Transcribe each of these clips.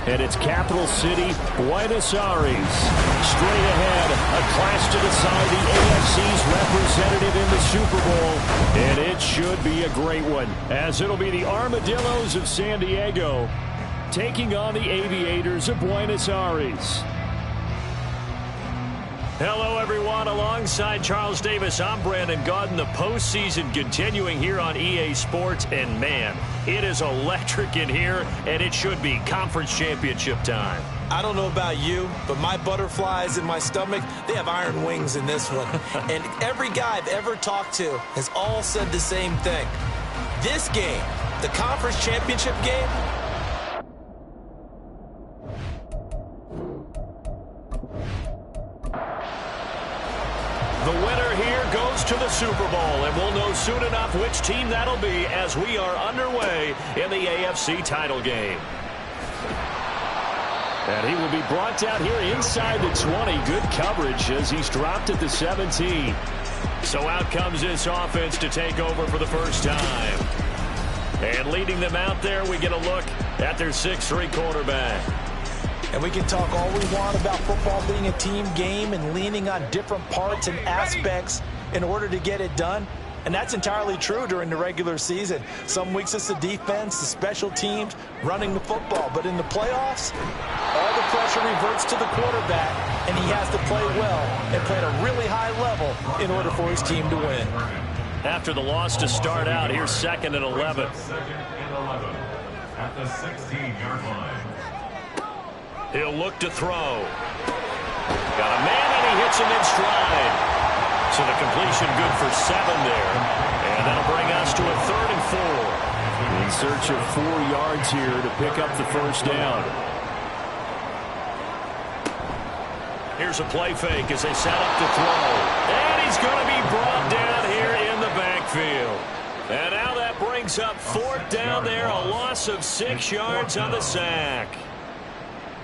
and it's capital city Buenos Aires. Straight ahead, a clash to decide the AFC's representative in the Super Bowl, and it should be a great one, as it'll be the Armadillos of San Diego taking on the Aviators of Buenos Aires. Hello, everyone. Alongside Charles Davis, I'm Brandon Gaudin. The postseason continuing here on EA Sports. And, man, it is electric in here, and it should be conference championship time. I don't know about you, but my butterflies in my stomach, they have iron wings in this one. And every guy I've ever talked to has all said the same thing. This game, the conference championship game, the winner here goes to the Super Bowl, and we'll know soon enough which team that'll be as we are underway in the AFC title game. And he will be brought down here inside the 20. Good coverage as he's dropped at the 17. So out comes this offense to take over for the first time. And leading them out there, we get a look at their 6'3" quarterback. and we can talk all we want about football being a team game and leaning on different parts and aspects in order to get it done. And that's entirely true during the regular season. Some weeks it's the defense, the special teams, running the football. But in the playoffs, all the pressure reverts to the quarterback, and he has to play well and play at a really high level in order for his team to win. After the loss to start out, here's 2nd and 11. At the 16-yard line. He'll look to throw. Got a man, and he hits him in stride. So the completion good for 7 there. And that'll bring us to a 3rd and 4. In search of 4 yards here to pick up the first down. Here's a play fake as they set up to throw. And he's going to be brought down here in the backfield. And now that brings up 4th down there, a loss of 6 yards on the sack.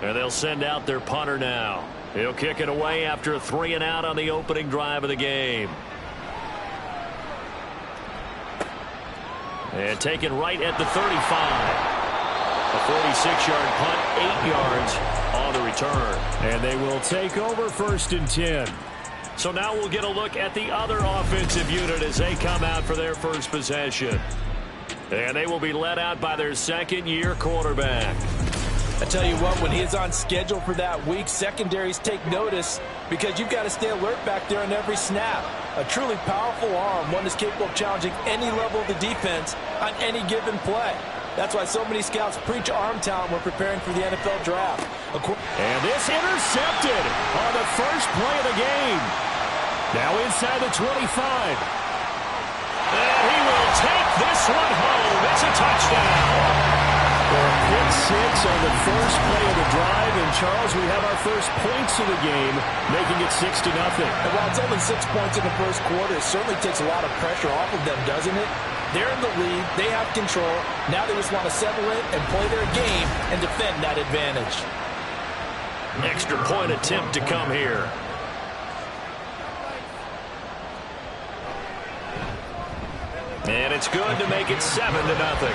And they'll send out their punter now. He'll kick it away after a 3 and out on the opening drive of the game. And taken right at the 35. A 46-yard punt, 8 yards on the return. And they will take over 1st and 10. So now we'll get a look at the other offensive unit as they come out for their first possession. And they will be led out by their 2nd-year quarterback. I tell you what, when he is on schedule for that week, secondaries take notice because you've got to stay alert back there on every snap. A truly powerful arm, one that's capable of challenging any level of the defense on any given play. That's why so many scouts preach arm talent when preparing for the NFL draft. And this intercepted on the first play of the game. Now inside the 25. And he will take this one home. It's a touchdown. Pick 6 on the first play of the drive, and Charles, we have our first points of the game, making it 6-0. And while it's only 6 points in the first quarter, it certainly takes a lot of pressure off of them, doesn't it? They're in the lead, they have control. Now they just want to settle in and play their game and defend that advantage. Extra point attempt to come here. And it's good to make it 7-0.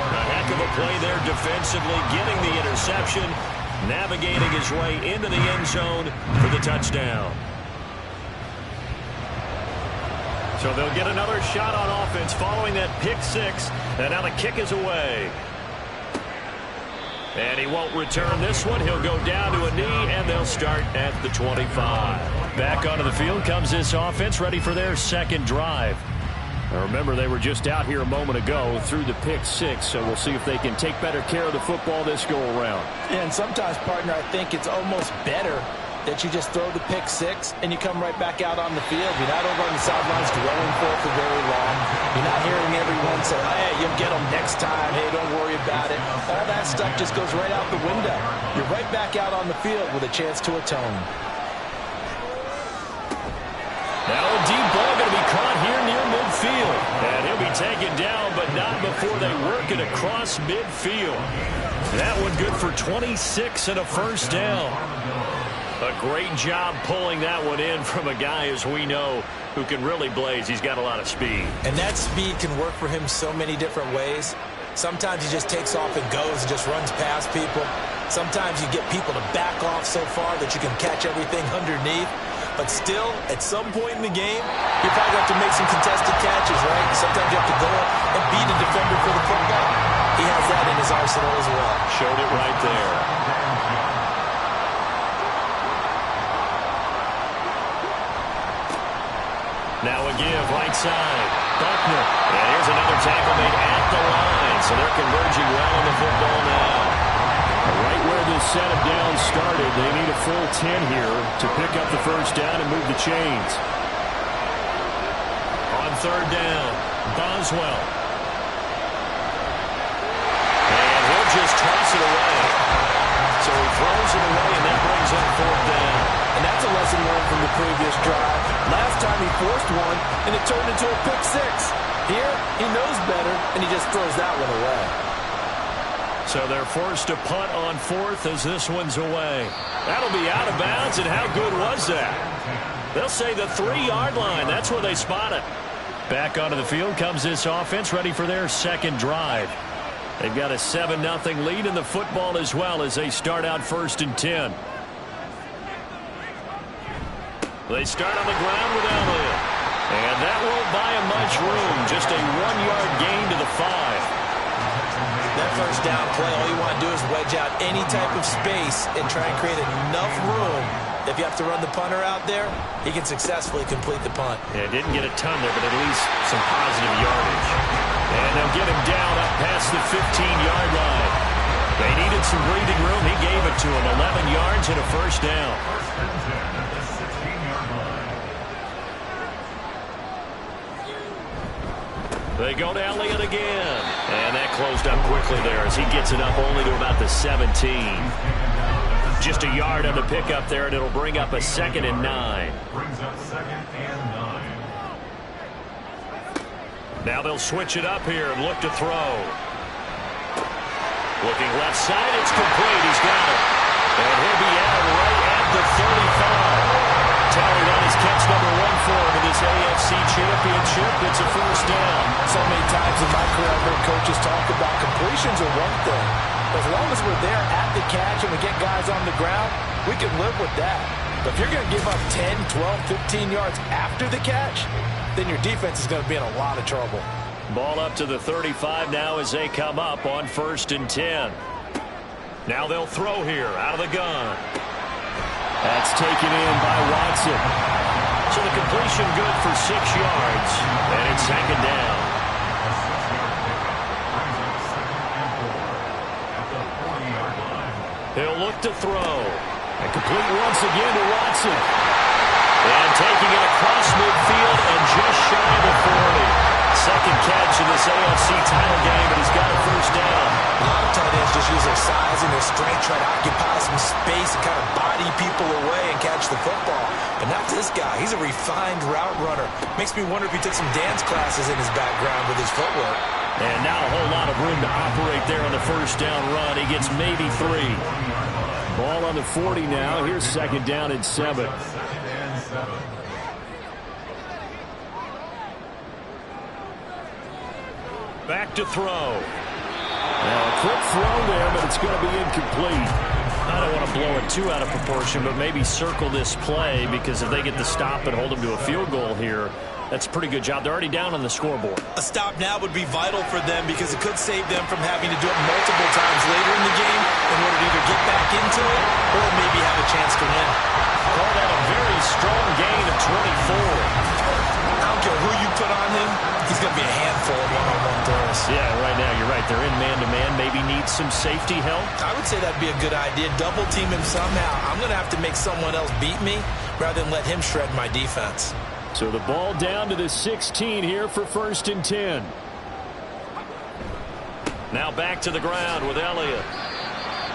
A heck of a play there defensively, getting the interception, navigating his way into the end zone for the touchdown. So they'll get another shot on offense following that pick 6, and now the kick is away. And he won't return this one. He'll go down to a knee, and they'll start at the 25. Back onto the field comes this offense, ready for their 2nd drive. Now remember, they were just out here a moment ago through the pick 6, so we'll see if they can take better care of the football this go-around. And sometimes, partner, I think it's almost better that you just throw the pick 6 and you come right back out on the field. You're not over on the sidelines dwelling for very long. You're not hearing everyone say, hey, you'll get them next time. Hey, don't worry about it. All that stuff just goes right out the window. You're right back out on the field with a chance to atone. Now a deep ball going to be caught here near midfield. And he'll be taken down, but not before they work it across midfield. That one good for 26 and a first down. A great job pulling that one in from a guy, as we know, who can really blaze. He's got a lot of speed. And that speed can work for him so many different ways. Sometimes he just takes off and goes and just runs past people. Sometimes you get people to back off so far that you can catch everything underneath. But still, at some point in the game, you probably have to make some contested catches, right? Sometimes you have to go up and beat a defender for the football. He has that in his arsenal as well. Showed it right there. Now a give, right side. Buckner. And here's another tackle made at the line. So they're converging well on the football now. Right where this setup down started, they need a full 10 here to pick up the first down and move the chains. On third down, Boswell. And he'll just toss it away. So he throws it away, and that brings up fourth down. And that's a lesson learned from the previous drive. Last time he forced one, and it turned into a pick six. Here, he knows better, and he just throws that one away. So they're forced to punt on fourth as this one's away. That'll be out of bounds, and how good was that? They'll say the 3-yard line. That's where they spot it. Back onto the field comes this offense, ready for their second drive. They've got a 7-0 lead in the football as well as they start out first and 10. They start on the ground with Elliott. And that won't buy him much room. Just a 1-yard gain to the 5. That first down play, all you want to do is wedge out any type of space and try and create enough room. If you have to run the punter out there, he can successfully complete the punt. Yeah, didn't get a ton there, but at least some positive yardage. And they'll get him down up past the 15-yard line. They needed some breathing room. He gave it to him. 11 yards and a first down. They go to Elliott again. And that closed up quickly there as he gets it up only to about the 17. Just a yard on the pickup there, and it'll bring up a 2nd and 9. Brings up 2nd and 9. Now they'll switch it up here and look to throw. Looking left side, it's complete. He's got it. And he'll be out right at the 35. Tallied on his catch number 1 for him in this AFC Championship. It's a first down. So many times in my career, I've heard coaches talk about completions are one thing. As long as we're there at the catch and we get guys on the ground, we can live with that. But if you're going to give up 10, 12, 15 yards after the catch, then your defense is going to be in a lot of trouble. Ball up to the 35 now as they come up on first and 10. Now they'll throw here out of the gun. That's taken in by Watson. So the completion good for 6 yards, and it's 2nd down. He'll look to throw. And complete once again to Watson. And taking it across midfield and just shy of the 40. Second catch in this AFC title game, and he's got a first down. A lot of tight ends just use their size and their strength, try to occupy some space and kind of body people away and catch the football. But not this guy. He's a refined route runner. Makes me wonder if he took some dance classes in his background with his footwork. And now a whole lot of room to operate there on the first down run. He gets maybe 3. Ball on the 40 now. Here's 2nd down and 7. Back to throw. Now a quick throw there, but it's going to be incomplete. I don't want to blow it too out of proportion, but maybe circle this play, because if they get the stop and hold them to a field goal here, that's a pretty good job. They're already down on the scoreboard. A stop now would be vital for them because it could save them from having to do it multiple times later in the game in order to either get back into it or maybe have a chance to win. Call that a very strong gain of 24. I don't care who you put on him, he's going to be a handful of one-on-one throws. Yeah, right now you're right. They're in man-to-man. Maybe needs some safety help. I would say that'd be a good idea. Double team him somehow. I'm going to have to make someone else beat me rather than let him shred my defense. So the ball down to the 16 here for first and 10. Now back to the ground with Elliott.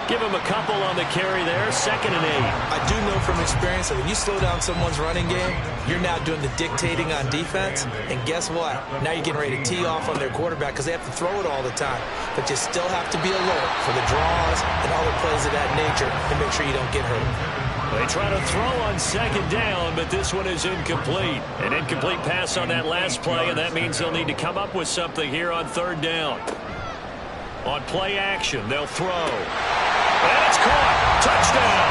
Give him a couple on the carry there. 2nd and 8. I do know from experience that when you slow down someone's running game, you're now doing the dictating on defense. And guess what? Now you're getting ready to tee off on their quarterback because they have to throw it all the time. But you still have to be alert for the draws and other plays of that nature to make sure you don't get hurt. They try to throw on 2nd down, but this one is incomplete. An incomplete pass on that last play, and that means they'll need to come up with something here on 3rd down. On play action, they'll throw. And it's caught. Touchdown.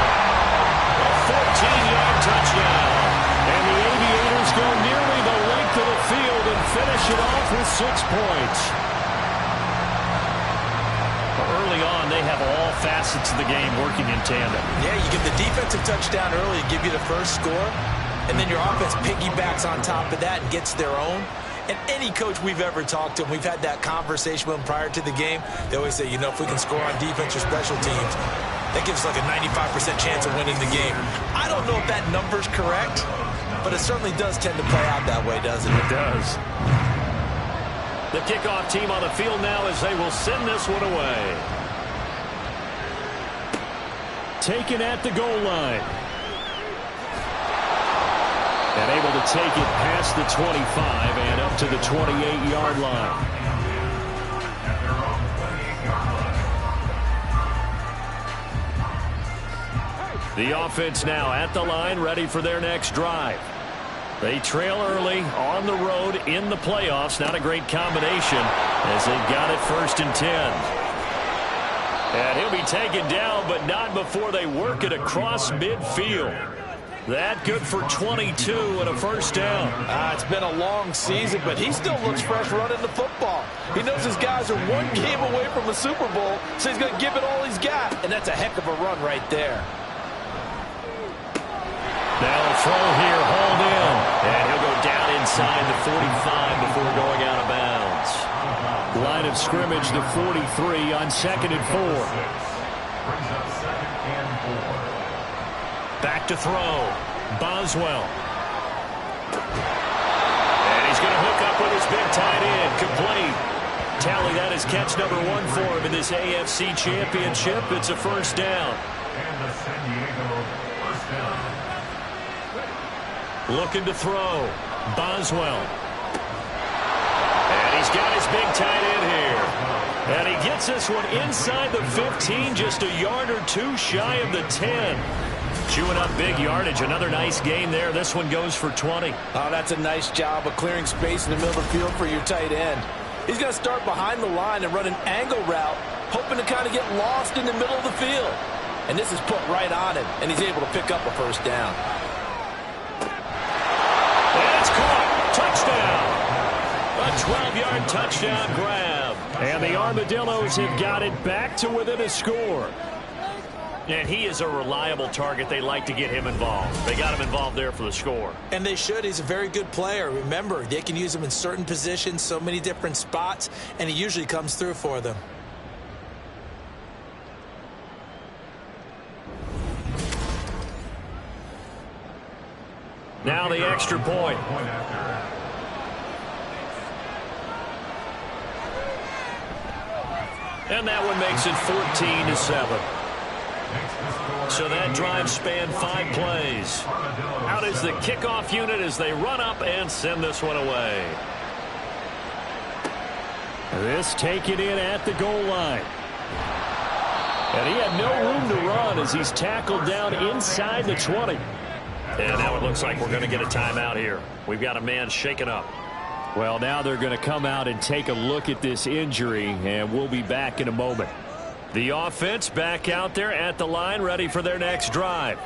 A 14-yard touchdown. And the Aviators go nearly the length of the field and finish it off with 6 points. Early on, they have all facets of the game working in tandem. Yeah, you get the defensive touchdown early, give you the first score, and then your offense piggybacks on top of that and gets their own. And any coach we've ever talked to, and we've had that conversation with them prior to the game, they always say, you know, if we can score on defense or special teams, that gives like a 95% chance of winning the game. I don't know if that number's correct, but it certainly does tend to play out that way, doesn't it? It does. The kickoff team on the field now as they will send this one away. Taken at the goal line. And able to take it past the 25 and up to the 28-yard line. The offense now at the line, ready for their next drive. They trail early on the road in the playoffs. Not a great combination as they've got it 1st and 10. And he'll be taken down, but not before they work it across midfield. That good for 22 and a first down. It's been a long season, but he still looks fresh running the football. He knows his guys are 1 game away from a Super Bowl, so he's going to give it all he's got. And that's a heck of a run right there. They'll throw here, hold in. And he'll go down inside the 45 before going out of bounds. Line of scrimmage, the 43 on 2nd and 4. Back to throw. Boswell. And he's going to hook up with his big tight end. Complete. Tally, that is catch number 1 for him in this AFC Championship. It's a first down. And the San Diego first down. Looking to throw. Boswell. And he's got his big tight end here. And he gets this one inside the 15, just a yard or 2 shy of the 10. Chewing up big yardage. Another nice game there. This one goes for 20. Oh, that's a nice job of clearing space in the middle of the field for your tight end. He's going to start behind the line and run an angle route, hoping to kind of get lost in the middle of the field. And this is put right on him, and he's able to pick up a first down. And it's caught. Touchdown. A 12-yard touchdown grab. And the Armadillos have got it back to within a score. And he is a reliable target. They like to get him involved. They got him involved there for the score. And they should. He's a very good player. Remember, they can use him in certain positions, so many different spots, and he usually comes through for them. Now the extra point. And that one makes it 14-7. So that drive spanned 5 plays. Out is the kickoff unit as they run up and send this one away. This taken in at the goal line. And he had no room to run as he's tackled down inside the 20. And now it looks like we're going to get a timeout here. We've got a man shaken up. Well, now they're going to come out and take a look at this injury, and we'll be back in a moment. The offense back out there at the line, ready for their next drive.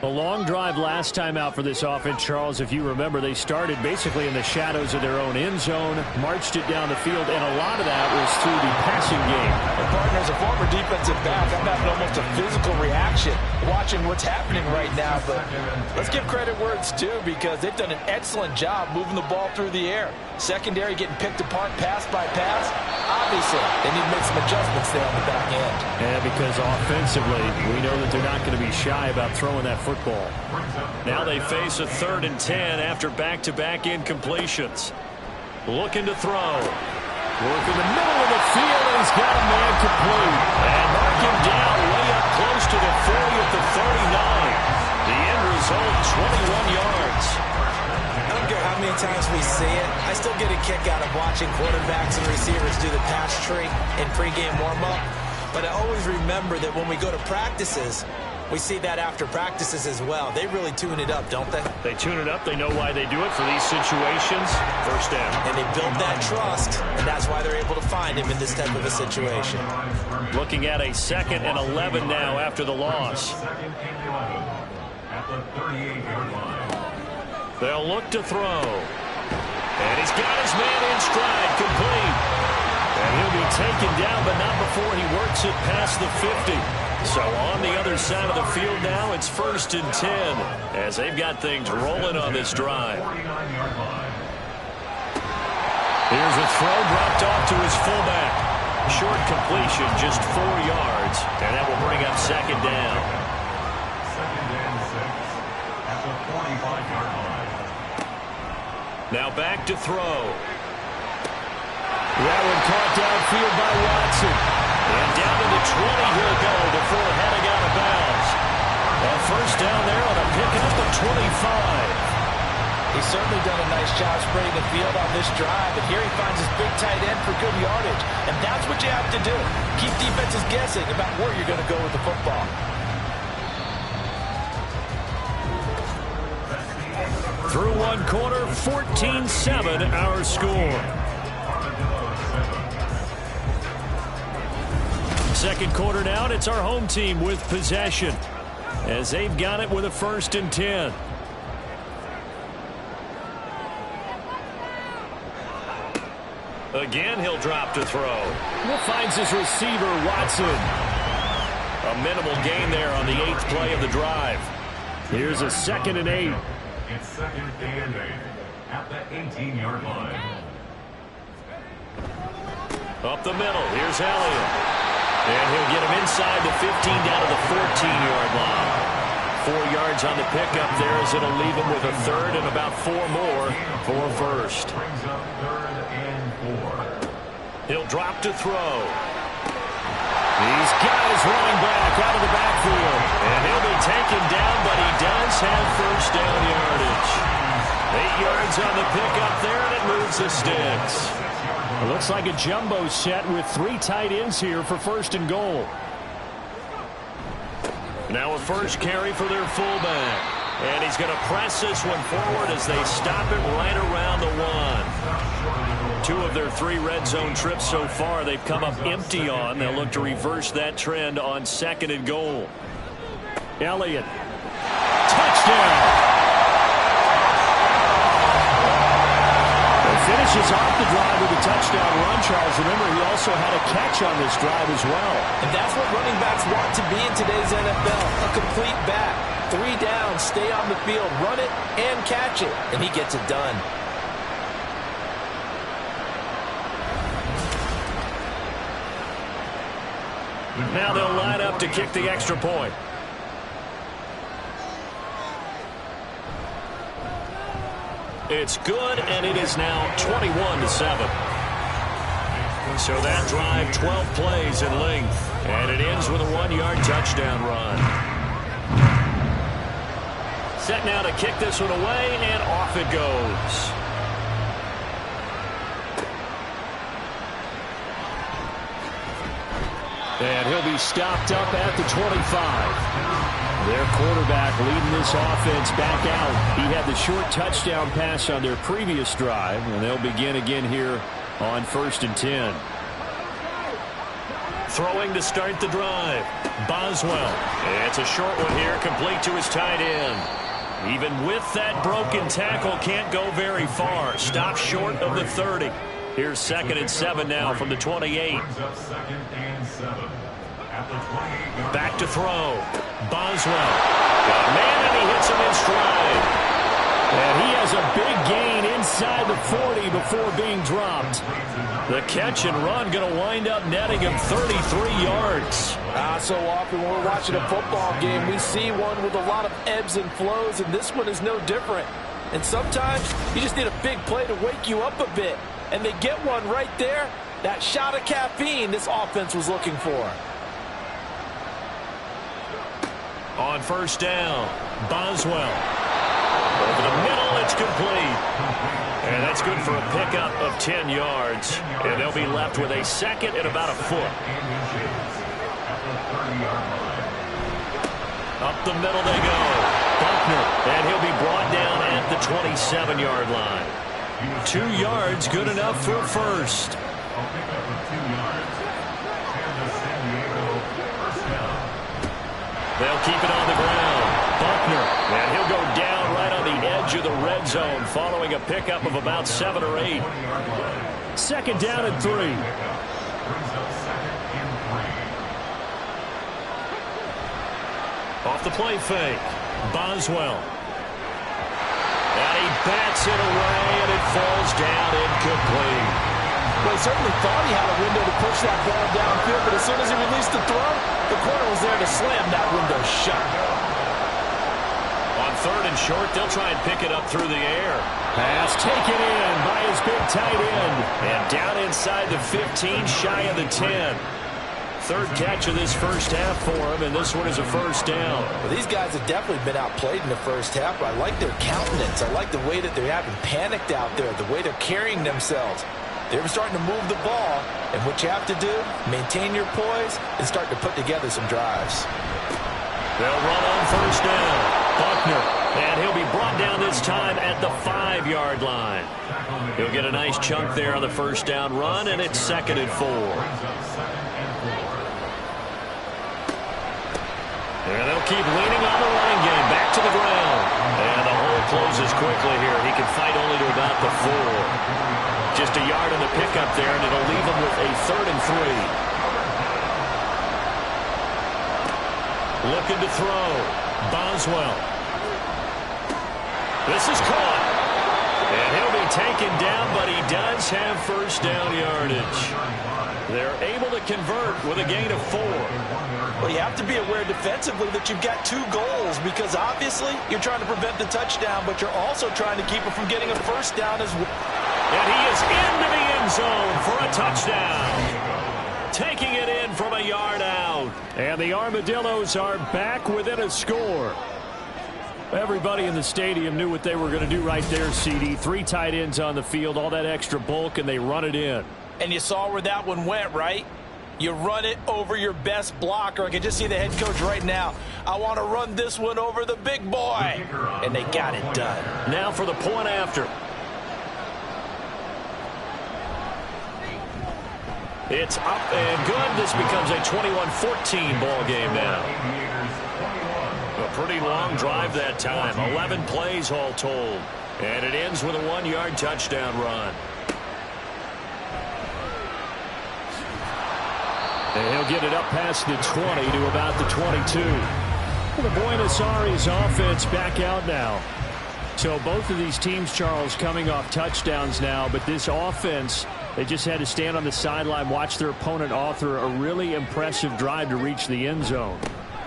A long drive last time out for this offense, Charles. If you remember, they started basically in the shadows of their own end zone, marched it down the field, and a lot of that was through the passing game. And partner, as a former defensive back, I'm having almost a physical reaction watching what's happening right now. But let's give credit where it's due, because they've done an excellent job moving the ball through the air. Secondary getting picked apart pass by pass. Obviously, they need to make some adjustments there on the back end. Yeah, because offensively, we know that they're not going to be shy about throwing that football. Now they face a 3rd and 10 after back-to-back incompletions. Looking to throw. Work in the middle of the field, and he's got a man complete. And mark him down way up close to the 40 at the 39. The end result, 21 yards. I don't care how many times we see it, I still get a kick out of watching quarterbacks and receivers do the pass tree in pregame warm-up. But I always remember that when we go to practices, We see that after practices as well. They really tune it up, don't they? They tune it up. They know why they do it for these situations. First down. And they build that trust, and that's why they're able to find him in this type of a situation. Looking at a 2nd and 11 now after the loss. At the 38-yard line. They'll look to throw. And he's got his man in stride, complete. And he'll be taken down, but not before he works it past the 50. So on the other side of the field now, it's 1st and 10 as they've got things rolling on this drive. Here's a throw dropped off to his fullback. Short completion, just 4 yards, and that will bring up 2nd down. 2nd and 6 at the 45-yard line. Now back to throw. That one caught downfield by Watson. And down to the 20 he'll go before heading out of bounds. A 1st down there on a pickup of 25. He's certainly done a nice job spreading the field on this drive, and here he finds his big tight end for good yardage. And that's what you have to do. Keep defenses guessing about where you're going to go with the football. Through one quarter, 14-7 our score. Second quarter now, and it's our home team with possession as they've got it with a 1st and 10. Again, he'll drop to throw. Finds his receiver, Watson. A minimal gain there on the 8th play of the drive. Here's a 2nd and 8. It's 2nd and 8 at the 18-yard line. Up the middle, here's Elliott. And he'll get him inside the 15 down to the 14-yard line. 4 yards on the pickup there as it'll leave him with a 3rd and about 4 more for a 1st. Brings up 3rd and 4. He'll drop to throw. He's got his running back out of the backfield. And he'll be taken down, but he does have 1st down yardage. 8 yards on the pickup there, and it moves the sticks. It looks like a jumbo set with 3 tight ends here for 1st and goal. Now a 1st carry for their fullback. And he's going to press this one forward as they stop it right around the 1. 2 of their 3 red zone trips so far they've come up empty on. They'll look to reverse that trend on 2nd and goal. Elliott. Touchdown. Finishes off the drive with a touchdown run, Charles. Remember, he also had a catch on this drive as well. And that's what running backs want to be in today's NFL. A complete back. 3 down, stay on the field, run it, and catch it. And he gets it done. Now they'll line up to kick the extra point. It's good, and it is now 21-7. So that drive, 12 plays in length, and it ends with a 1-yard touchdown run. Set now to kick this one away, and off it goes. And he'll be stopped up at the 25. Their quarterback leading this offense back out. He had the short touchdown pass on their previous drive, and they'll begin again here on 1st and 10. Throwing to start the drive. Boswell. It's a short one here, complete to his tight end. Even with that broken tackle, can't go very far. Stop short of the 30. Here's 2nd and 7 now from the 28. Back to throw. Boswell. Got a man, and he hits him in stride. And he has a big gain inside the 40 before being dropped. The catch and run going to wind up netting him 33 yards. So often when we're watching a football game, we see one with a lot of ebbs and flows, and this one is no different. And sometimes you just need a big play to wake you up a bit. And they get one right there. That shot of caffeine this offense was looking for. On 1st down, Boswell. Over the middle, it's complete. And that's good for a pickup of 10 yards. And they'll be left with a 2nd and about a foot. Up the middle they go. Buckner, and he'll be brought down at the 27-yard line. 2 yards, good enough for a first. I'll pick up the 2 yards. And the San Diego first down. They'll keep it on the ground. Buckner, and he'll go down right on the edge of the red zone following a pickup of about 7 or 8. Second down and 3. Brings up second and 3. Off the play fake. Boswell. And he bats it away, and it falls down incomplete. Well, he certainly thought he had a window to push that ball downfield, but as soon as he released the throw, the corner was there to slam that window shut. On 3rd and short, they'll try and pick it up through the air. Pass taken in by his big tight end. And down inside the 15, shy of the 10. 3rd catch of this first half for him, and this one is a first down. Well, these guys have definitely been outplayed in the first half, but I like their countenance. I like the way that they haven't panicked out there, the way they're carrying themselves. They're starting to move the ball, and what you have to do, maintain your poise and start to put together some drives. They'll run on first down. Buckner, and he'll be brought down this time at the 5-yard line. He'll get a nice chunk there on the first down run, and it's 2nd and 4. And they'll keep leaning on the running game. Back to the ground. And the hole closes quickly here. He can fight only to about the 4. Just a yard on the pickup there, and it'll leave him with a 3rd and 3. Looking to throw. Boswell. This is caught. And he'll be taken down, but he does have first down yardage. They're able to convert with a gain of 4. Well, you have to be aware defensively that you've got 2 goals because obviously you're trying to prevent the touchdown, but you're also trying to keep it from getting a first down as well. And he is into the end zone for a touchdown. Taking it in from a yard out. And the Armadillos are back within a score. Everybody in the stadium knew what they were going to do right there, CD. 3 tight ends on the field, all that extra bulk, and they run it in. And you saw where that one went, right? You run it over your best blocker. I can just see the head coach right now. I want to run this one over the big boy. And they got it done. Now for the point after. It's up and good. This becomes a 21-14 ball game now. A pretty long drive that time. 11 plays all told. And it ends with a 1-yard touchdown run. And he'll get it up past the 20 to about the 22. Well, the Buenos Aires offense back out now. So both of these teams, Charles, coming off touchdowns now, but this offense, they just had to stand on the sideline, watch their opponent author a really impressive drive to reach the end zone.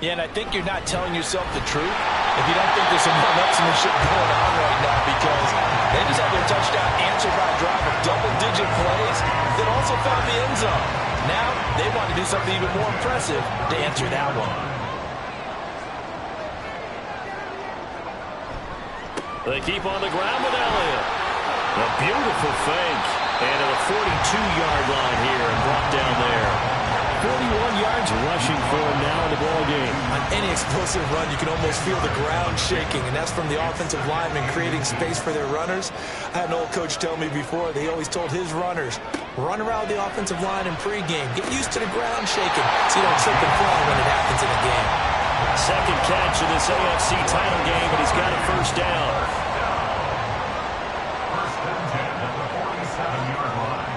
Yeah, and I think you're not telling yourself the truth if you don't think there's some one-upsmanship going on right now, because they just had their touchdown answered by a drive of double-digit plays that also found the end zone. Now they want to do something even more impressive to answer that one. They keep on the ground with Elliott. A beautiful fake. And to the 42-yard line here and brought down there. 41 yards rushing for him now in the ball game. On any explosive run, you can almost feel the ground shaking, and that's from the offensive linemen creating space for their runners. I had an old coach tell me before, they always told his runners, run around the offensive line in pregame. Get used to the ground shaking so you don't slip and fall when it happens in the game. Second catch of this AFC title game, and he's got a first down. First and 10 at the 47-yard line.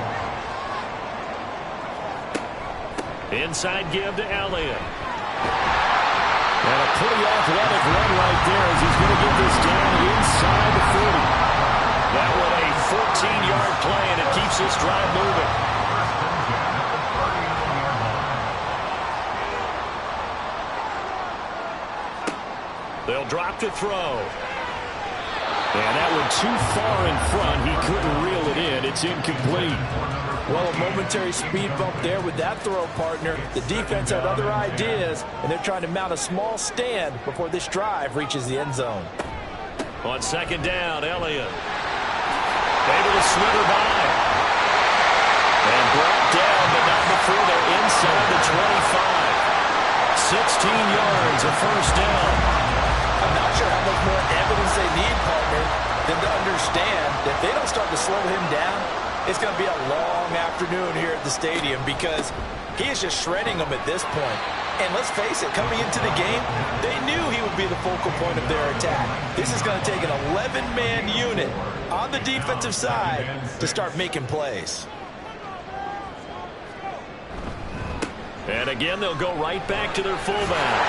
Inside give to Elliott. And a pretty athletic run right there as he's going to get this down inside the 40. That was a 14-yard play, and it keeps this drive moving. First and 10 at the 31-yard line. They'll drop to throw. And that one too far in front. He couldn't reel it in. It's incomplete. Well, a momentary speed bump there with that throw, partner. The defense had other ideas, and they're trying to mount a small stand before this drive reaches the end zone. On second down, Elliott. Able to slither by. And brought down, but not before they're inside the 25. yards, a first down. I'm not sure how much more evidence they need, partner, than to understand that if they don't start to slow him down, it's going to be a long afternoon here at the stadium because he is just shredding them at this point. And let's face it, coming into the game, they knew he would be the focal point of their attack. This is going to take an 11-man unit on the defensive side to start making plays. And again, they'll go right back to their fullback.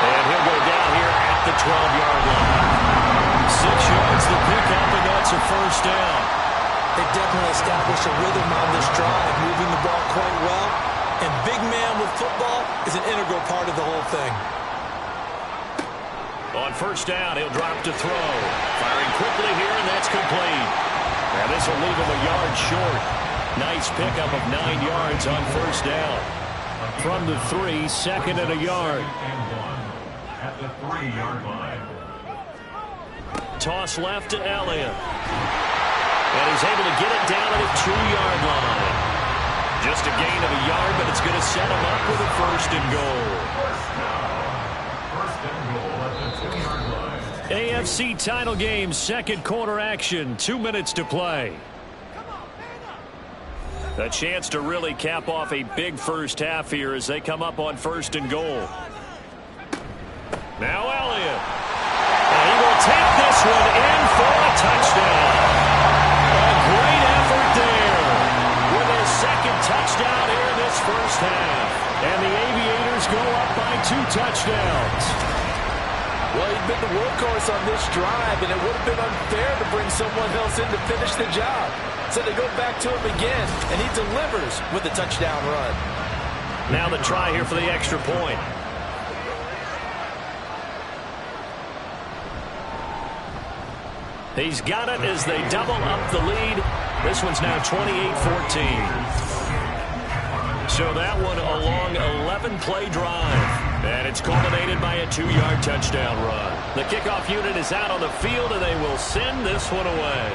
And he'll go down here at the 12-yard line. 6 yards the pickup, and that's a first down. They definitely established a rhythm on this drive, moving the ball quite well. And big man with football is an integral part of the whole thing. On first down, he'll drop to throw. Firing quickly here, and that's complete. Now this will leave him a yard short. Nice pickup of 9 yards on first down. From the 3, second and a yard. At the 3-yard line. Toss left to Elliott. And he's able to get it down at a 2-yard line. Just a gain of a yard, but it's going to set him up with a first and goal. First and goal at the 2-yard line. AFC title game, second quarter action, 2 minutes to play. A chance to really cap off a big first half here as they come up on first and goal. Now Elliott. And he will take this one in for a touchdown. A great effort there with a second touchdown here in this first half. And the Aviators go up by 2 touchdowns. Well, he'd been the workhorse on this drive, and it would have been unfair to bring someone else in to finish the job. So they go back to him again, and he delivers with a touchdown run. Now the try here for the extra point. He's got it as they double up the lead. This one's now 28-14. So that one a long 11-play drive. And it's culminated by a 2-yard touchdown run. The kickoff unit is out on the field, and they will send this one away.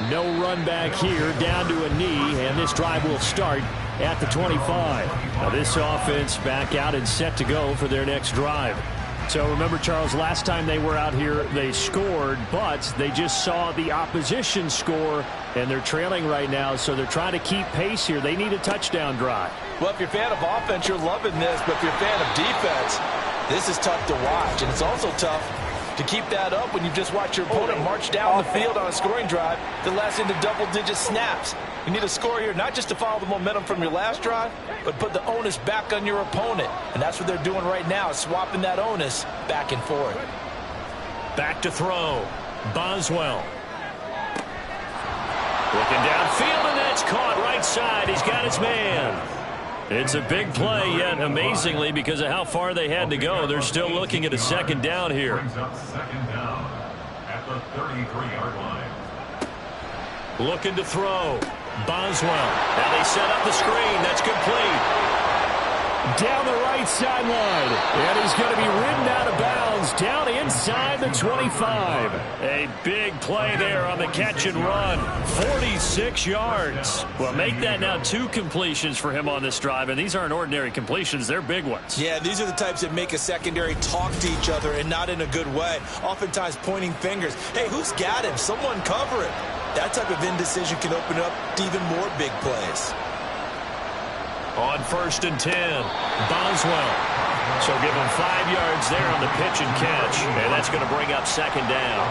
No run back here, down to a knee, and this drive will start at the 25. Now this offense back out and set to go for their next drive. So remember, Charles, last time they were out here, they scored, but they just saw the opposition score, and they're trailing right now, so they're trying to keep pace here. They need a touchdown drive. Well, if you're a fan of offense, you're loving this, but if you're a fan of defense, this is tough to watch, and it's also tough to keep that up when you just watch your opponent march down the field on a scoring drive that lasts into double-digit snaps. You need a score here, not just to follow the momentum from your last drive, but put the onus back on your opponent. And that's what they're doing right now, swapping that onus back and forth. Back to throw. Boswell. Looking downfield, and that's caught right side. He's got his man. It's a big play, yet amazingly, because of how far they had to go, they're still looking at a second down here. Brings up second down at the 33-yard line. Looking to throw. Boswell. Now they set up the screen. That's complete. Down the right sideline. And he's going to be ridden out of bounds down inside the 25. A big play there on the catch and run. 46 yards. Well, make that now 2 completions for him on this drive. And these aren't ordinary completions. They're big ones. Yeah, these are the types that make a secondary talk to each other and not in a good way. Oftentimes pointing fingers. Hey, who's got him? Someone cover him. That type of indecision can open up to even more big plays. On first and 10, Boswell. So give him 5 yards there on the pitch and catch. And that's going to bring up second down.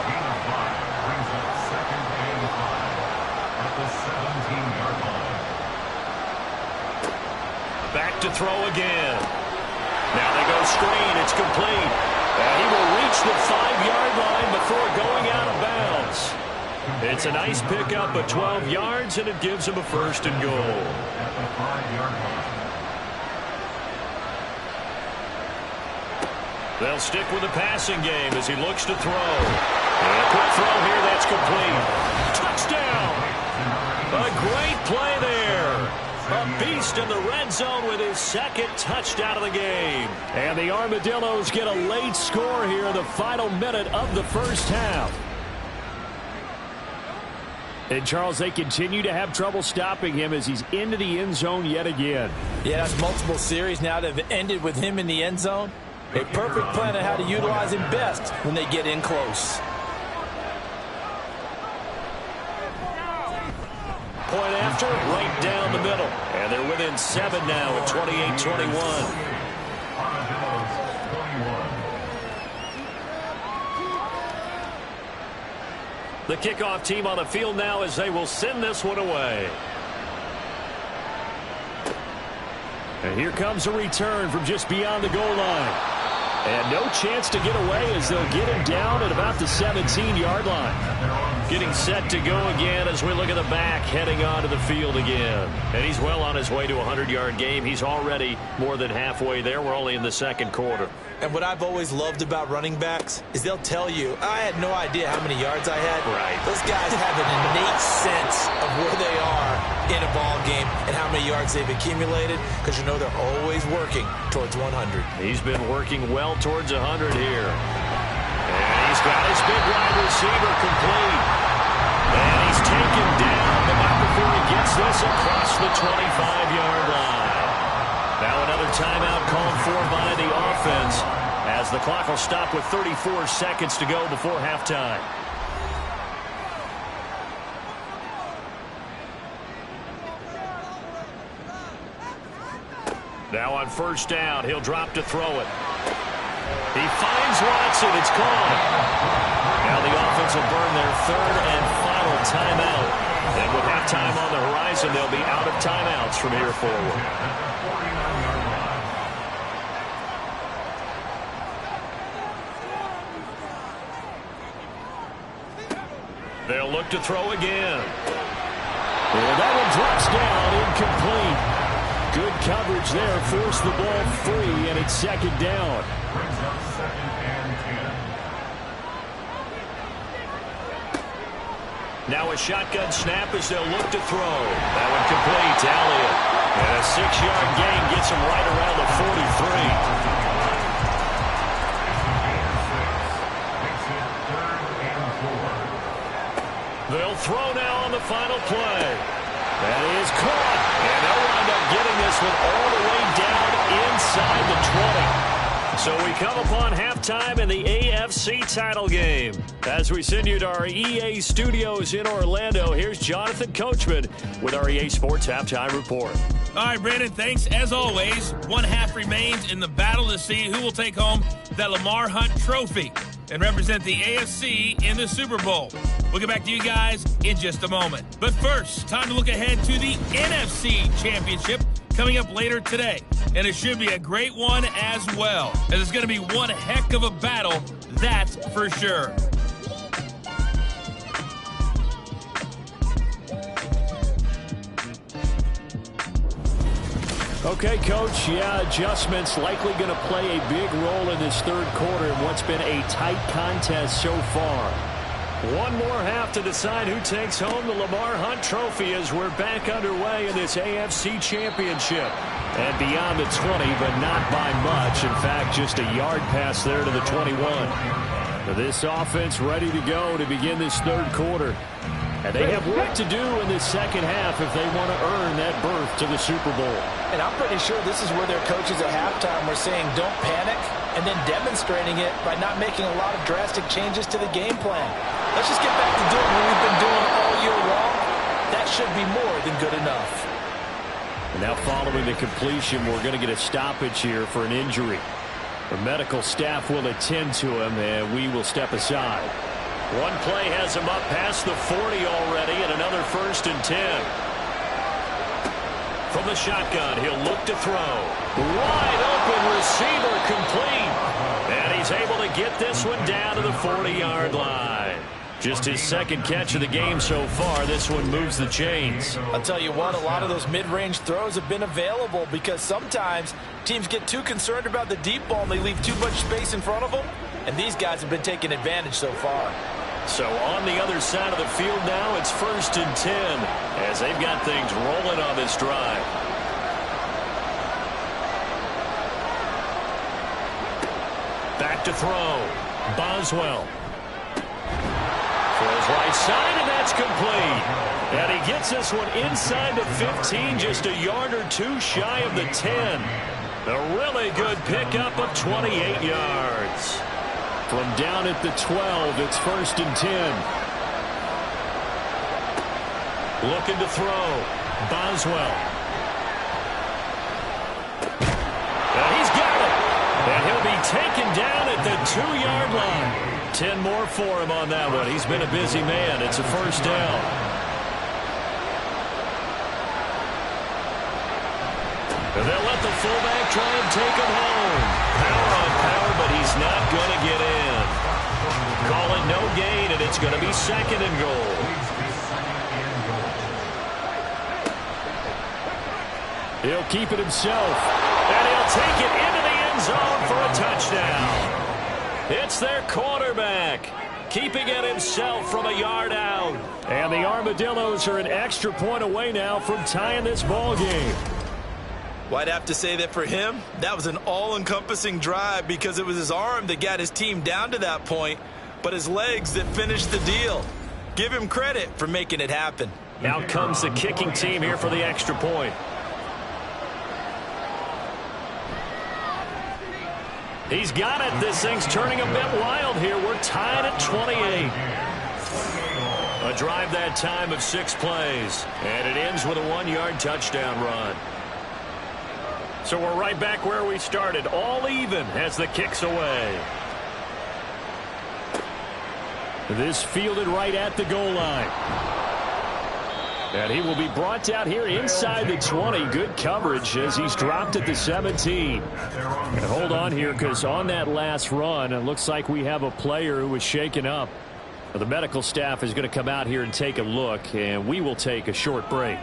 Brings up second and 5 at the 17-yard line. Back to throw again. Now they go screen. It's complete. And he will reach the 5-yard line before going out of bounds. It's a nice pickup of 12 yards, and it gives him a first and goal. At the 5-yard line. They'll stick with the passing game as he looks to throw. And a quick throw here, that's complete. Touchdown! A great play there. A beast in the red zone with his second touchdown of the game. And the Armadillos get a late score here in the final minute of the first half. And, Charles, they continue to have trouble stopping him as he's into the end zone yet again. Yeah, that's multiple series now that have ended with him in the end zone. A perfect plan on how to utilize him best when they get in close. Point after, right down the middle. And they're within 7 now at 28-21. The kickoff team on the field now as they will send this one away. And here comes a return from just beyond the goal line. And no chance to get away as they'll get him down at about the 17-yard line. Getting set to go again as we look at the back heading onto the field again. And he's well on his way to a 100-yard game. He's already more than halfway there. We're only in the second quarter. And what I've always loved about running backs is they'll tell you, I had no idea how many yards I had. Right. Those guys have an innate sense of where they are in a ball game and how many yards they've accumulated because you know they're always working towards 100. He's been working well towards 100 here. And he's got his big wide receiver complete. And he's taken down, but not before he gets this across the 25-yard line. Now another timeout called for by the offense as the clock will stop with 34 seconds to go before halftime. Now on first down, he'll drop to throw it. He finds Watson. It's caught. Now the offense will burn their third and final timeout. And with halftime on the horizon, they'll be out of timeouts from here forward. They'll look to throw again. And that one drops down, incomplete. Good coverage there, forced the ball free, and it's second down. Brings up second and 10. Now a shotgun snap as they'll look to throw. That one complete to Elliott. And a 6-yard gain gets him right around the 43. They'll throw now on the final play. That is caught. And they'll wind up getting this one all the way down inside the 20. So we come upon halftime in the AFC title game. As we send you to our EA studios in Orlando, here's Jonathan Coachman with our EA Sports Halftime Report. All right, Brandon, thanks. As always, one half remains in the battle to see who will take home that Lamar Hunt Trophy and represent the AFC in the Super Bowl. We'll get back to you guys in just a moment. But first, time to look ahead to the NFC Championship coming up later today. And it should be a great one as well, as it's going to be one heck of a battle, that's for sure. Okay, Coach, adjustments likely going to play a big role in this third quarter in what's been a tight contest so far. One more half to decide who takes home the Lamar Hunt Trophy as we're back underway in this AFC Championship. And beyond the 20, but not by much. In fact, just a yard pass there to the 21. This offense ready to go to begin this third quarter. And they have work to do in this second half if they want to earn that berth to the Super Bowl. And I'm pretty sure this is where their coaches at halftime were saying don't panic and then demonstrating it by not making a lot of drastic changes to the game plan. Let's just get back to doing what we've been doing all year long. That should be more than good enough. And now following the completion, we're going to get a stoppage here for an injury. The medical staff will attend to him, and we will step aside. One play has him up past the 40 already, and another 1st and 10. From the shotgun, he'll look to throw. Wide open receiver complete. And he's able to get this one down to the 40-yard line. Just his second catch of the game so far. This one moves the chains. I'll tell you what, a lot of those mid-range throws have been available because sometimes teams get too concerned about the deep ball and they leave too much space in front of them. And these guys have been taking advantage so far. So on the other side of the field now, it's 1st and 10 as they've got things rolling on this drive. Back to throw. Boswell. Throws right side, and that's complete. And he gets this one inside the 15, just a yard or two shy of the 10. A really good pickup of 28 yards. From down at the 12, it's 1st and 10. Looking to throw. Boswell. And he's got it. And he'll be taken down at the 2-yard line. 10 more for him on that one. He's been a busy man. It's a 1st down. And they'll let the fullback try and take him home. Power on power, but he's not going to get in. Call it no gain, and it's going to be 2nd and goal. He'll keep it himself, and he'll take it into the end zone for a touchdown. It's their quarterback, keeping it himself from a yard out. And the Armadillos are an extra point away now from tying this ball game. Well, I'd have to say that for him, that was an all-encompassing drive because it was his arm that got his team down to that point, but his legs that finished the deal. Give him credit for making it happen. Out comes the kicking team here for the extra point. He's got it. This thing's turning a bit wild here. We're tied at 28. A drive that time of 6 plays. And it ends with a 1-yard touchdown run. So we're right back where we started. All even as the kick's away. This fielded right at the goal line. And he will be brought down here inside the 20. Good coverage as he's dropped at the 17. And hold on here because on that last run, it looks like we have a player who was shaken up. The medical staff is going to come out here and take a look, and we will take a short break.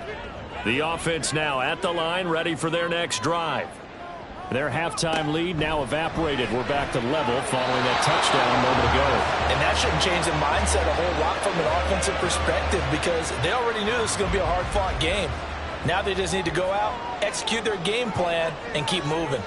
The offense now at the line, ready for their next drive. Their halftime lead now evaporated. We're back to level following that touchdown a moment ago. And that shouldn't change the mindset a whole lot from an offensive perspective because they already knew this was going to be a hard-fought game. Now they just need to go out, execute their game plan, and keep moving.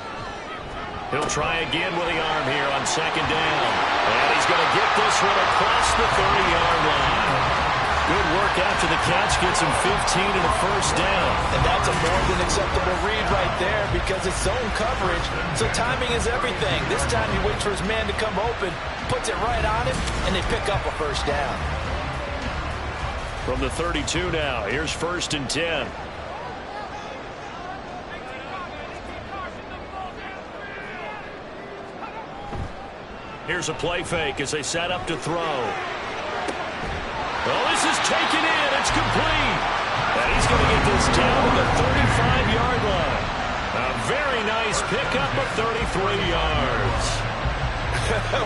He'll try again with the arm here on 2nd down. And he's going to get this one across the 30-yard line. Good work after the catch, gets him 15 and a 1st down. And that's a more than acceptable read right there because it's zone coverage, so timing is everything. This time he waits for his man to come open, puts it right on him, and they pick up a 1st down. From the 32 now, here's 1st and 10. Here's a play fake as they set up to throw. Well, this is taken in. It's complete. And he's going to get this down to the 35-yard line. A very nice pickup of 33 yards.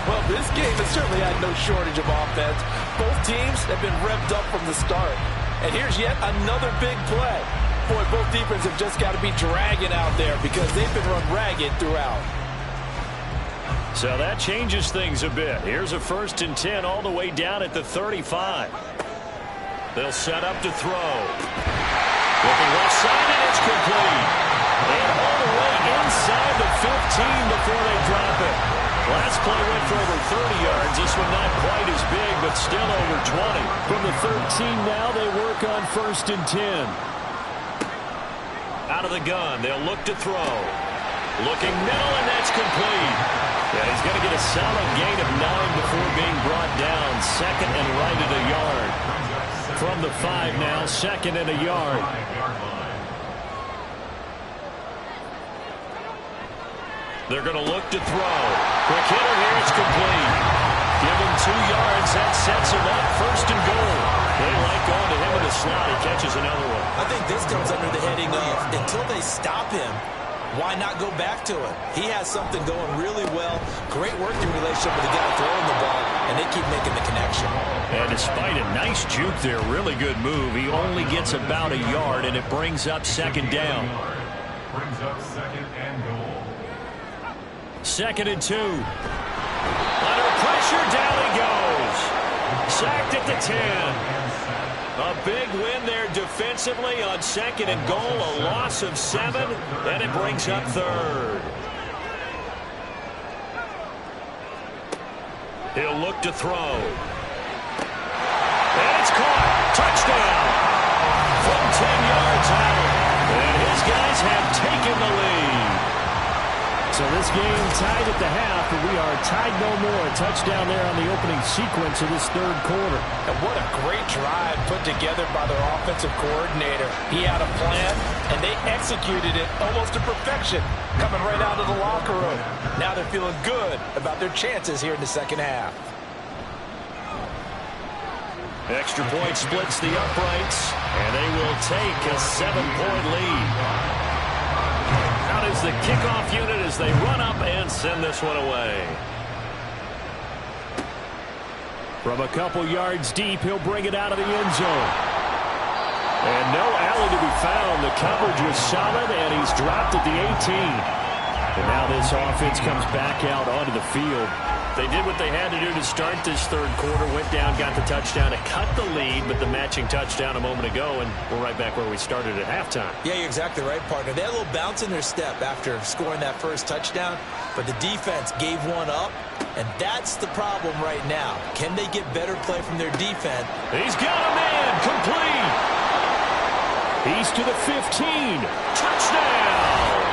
Well, this game has certainly had no shortage of offense. Both teams have been revved up from the start. And here's yet another big play. Boy, both defenses have just got to be dragging out there because they've been run ragged throughout. So that changes things a bit. Here's a 1st and 10 all the way down at the 35. They'll set up to throw. Looking left side, and it's complete. And all the way inside the 15 before they drop it. Last play went for over 30 yards. This one not quite as big, but still over 20. From the 13 now, they work on 1st and 10. Out of the gun, they'll look to throw. Looking middle, and that's complete. Yeah, he's going to get a solid gain of 9 before being brought down. 2nd and right at a yard. From the 5 now, 2nd and a yard. They're going to look to throw. Quick hitter here, it's complete. Give him 2 yards, that sets him up. 1st and goal. They like going to him in the slot. He catches another one. I think this comes under the heading of until they stop him, why not go back to it? He has something going really well. Great working relationship with the guy throwing the ball, and they keep making the connection. And despite a nice juke there, really good move, he only gets about a yard, and it brings up 2nd down. Brings up 2nd and goal. 2nd and 2. Under pressure, down he goes. Sacked at the 10. A big win there defensively on 2nd and goal. A loss of 7, and it brings up 3rd. He'll look to throw. And it's caught. Touchdown. From 10 yards out. And his guys have taken the lead. So this game tied at the half, but we are tied no more. A touchdown there on the opening sequence of this third quarter. And what a great drive put together by their offensive coordinator. He had a plan, and they executed it almost to perfection, coming right out of the locker room. Now they're feeling good about their chances here in the second half. Extra point splits the uprights, and they will take a 7-point lead. Out is the kickoff unit as they run up and send this one away. From a couple yards deep, he'll bring it out of the end zone. And no alley to be found. The coverage was solid, and he's dropped at the 18. And now this offense comes back out onto the field. They did what they had to do to start this third quarter, went down, got the touchdown to cut the lead, but the matching touchdown a moment ago, and we're right back where we started at halftime. Yeah, you're exactly right, partner. They had a little bounce in their step after scoring that first touchdown, but the defense gave one up, and that's the problem right now. Can they get better play from their defense? He's got a man, complete. He's to the 15. Touchdown.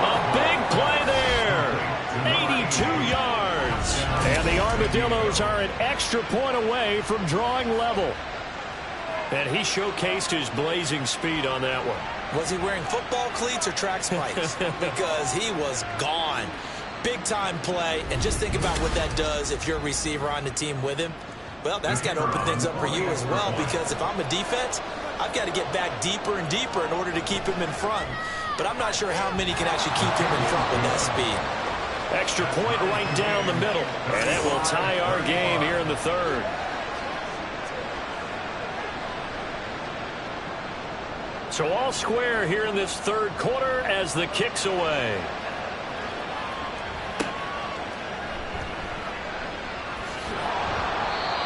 A big play there. 82 yards. And the Armadillos are an extra point away from drawing level. And he showcased his blazing speed on that one. Was he wearing football cleats or track spikes? Because he was gone. Big-time play. And just think about what that does if you're a receiver on the team with him. Well, that's got to open things up for you as well, because if I'm a defense, I've got to get back deeper and deeper in order to keep him in front. But I'm not sure how many can actually keep him in front with that speed. Extra point right down the middle. And that will tie our game here in the third. So all square here in this third quarter as the kick's away.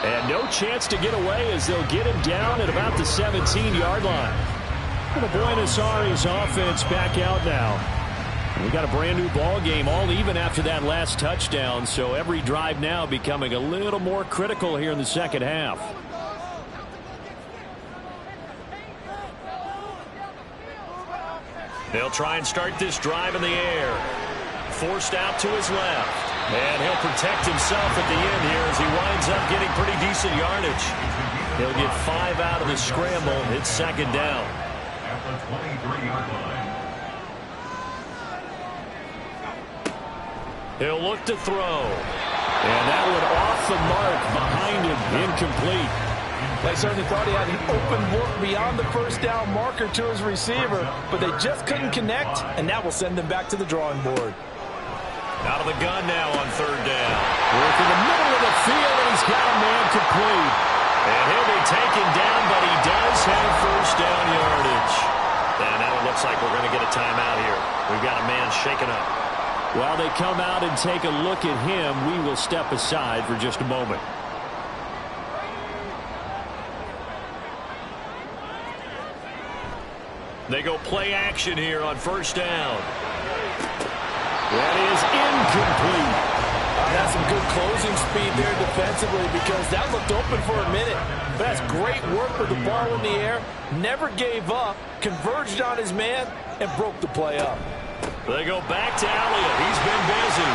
And no chance to get away as they'll get him down at about the 17-yard line. And the Buenos Aires offense back out now. We got a brand new ball game, all even after that last touchdown, so every drive now becoming a little more critical here in the second half. They'll try and start this drive in the air. Forced out to his left. And he'll protect himself at the end here as he winds up getting pretty decent yardage. He'll get 5 out of the scramble. It's second down. At the 23-yard line. He'll look to throw. And that one off the mark behind him. Incomplete. They certainly thought he had an open look beyond the first down marker to his receiver, but they just couldn't connect, and that will send them back to the drawing board. Out of the gun now on third down. Work in the middle of the field, and he's got a man complete. And he'll be taken down, but he does have first down yardage. And now it looks like we're going to get a timeout here. We've got a man shaken up. While they come out and take a look at him, we will step aside for just a moment. They go play action here on first down. That is incomplete. That's some good closing speed there defensively, because that looked open for a minute. But that's great work with the ball in the air. Never gave up, converged on his man, and broke the play up. They go back to Elliott. He's been busy.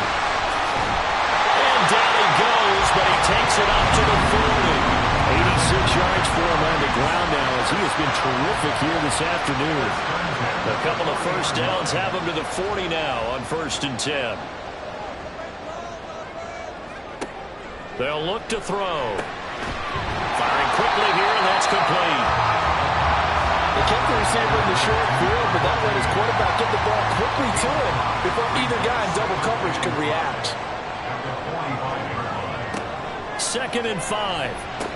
And down he goes, but he takes it up to the 40. 86 yards for him on the ground now as he has been terrific here this afternoon. A couple of first downs have him to the 40 now on 1st and 10. They'll look to throw. Firing quickly here, and that's complete. They kept the receiver in the short field, but that let his quarterback get the ball quickly to him before either guy in double coverage could react. 2nd and 5.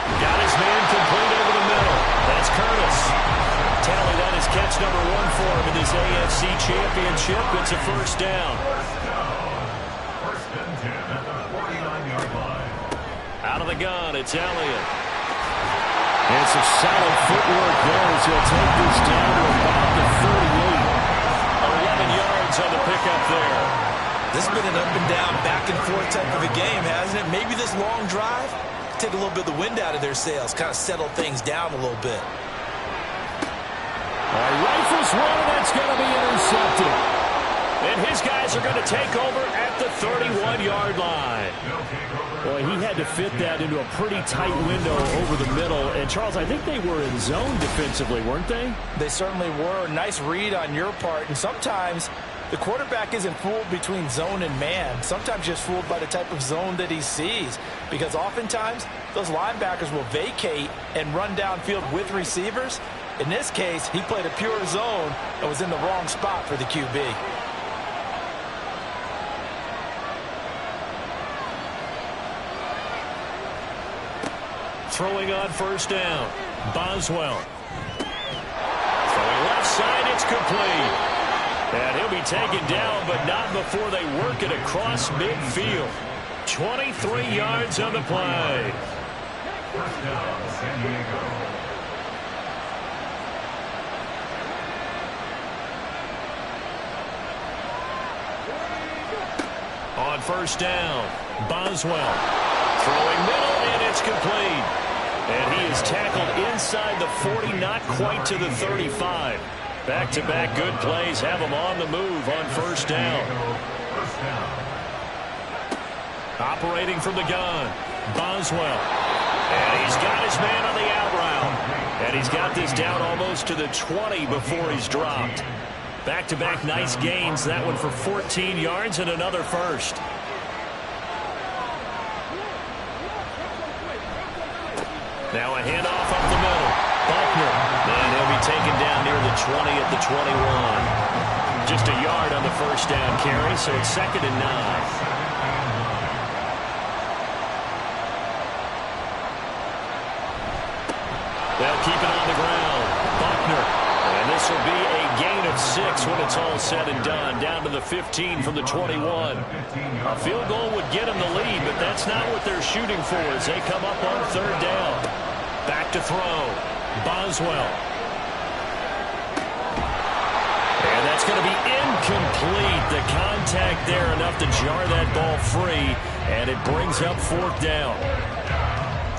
Got his man complete over the middle. That's Curtis. Tally, that is catch number 1 for him in this AFC Championship. It's a first down. 1st and 10 at the 49-yard line. Out of the gun, it's Elliott. And some solid footwork there as he'll take this down to about the 38. 11 yards on the pickup there. This has been an up and down, back and forth type of a game, hasn't it? Maybe this long drive take a little bit of the wind out of their sails, kind of settle things down a little bit. Rifles one, and that's going to be intercepted. And his guys are going to take over at the 31-yard line. Boy, he had to fit that into a pretty tight window over the middle. And, Charles, I think they were in zone defensively, weren't they? They certainly were. Nice read on your part. And sometimes the quarterback isn't fooled between zone and man. Sometimes just fooled by the type of zone that he sees. Because oftentimes, those linebackers will vacate and run downfield with receivers. In this case, he played a pure zone and was in the wrong spot for the QB. Throwing on first down. Boswell. Throwing left side, it's complete. And he'll be taken down, but not before they work it across midfield. 23 yards on the play. First down, San Diego. On first down, Boswell. Throwing middle, and it's complete. And he is tackled inside the 40, not quite to the 35. Back-to-back good plays have him on the move on first down. Operating from the gun, Boswell. And he's got his man on the out route. And he's got this down almost to the 20 before he's dropped. Back-to-back nice gains, that one for 14 yards and another first. Now a handoff up the middle. Buckner. And he'll be taken down near the 20 at the 21. Just a yard on the first down carry, so it's 2nd and 9. They'll keep it on the ground. Buckner. And this will be a gain of 6 when it's all said and done. Down to the 15 from the 21. A field goal would get them the lead, but that's not what they're shooting for as they come up on third down. Back to throw. Boswell. And that's going to be incomplete. The contact there enough to jar that ball free, and it brings up 4th down.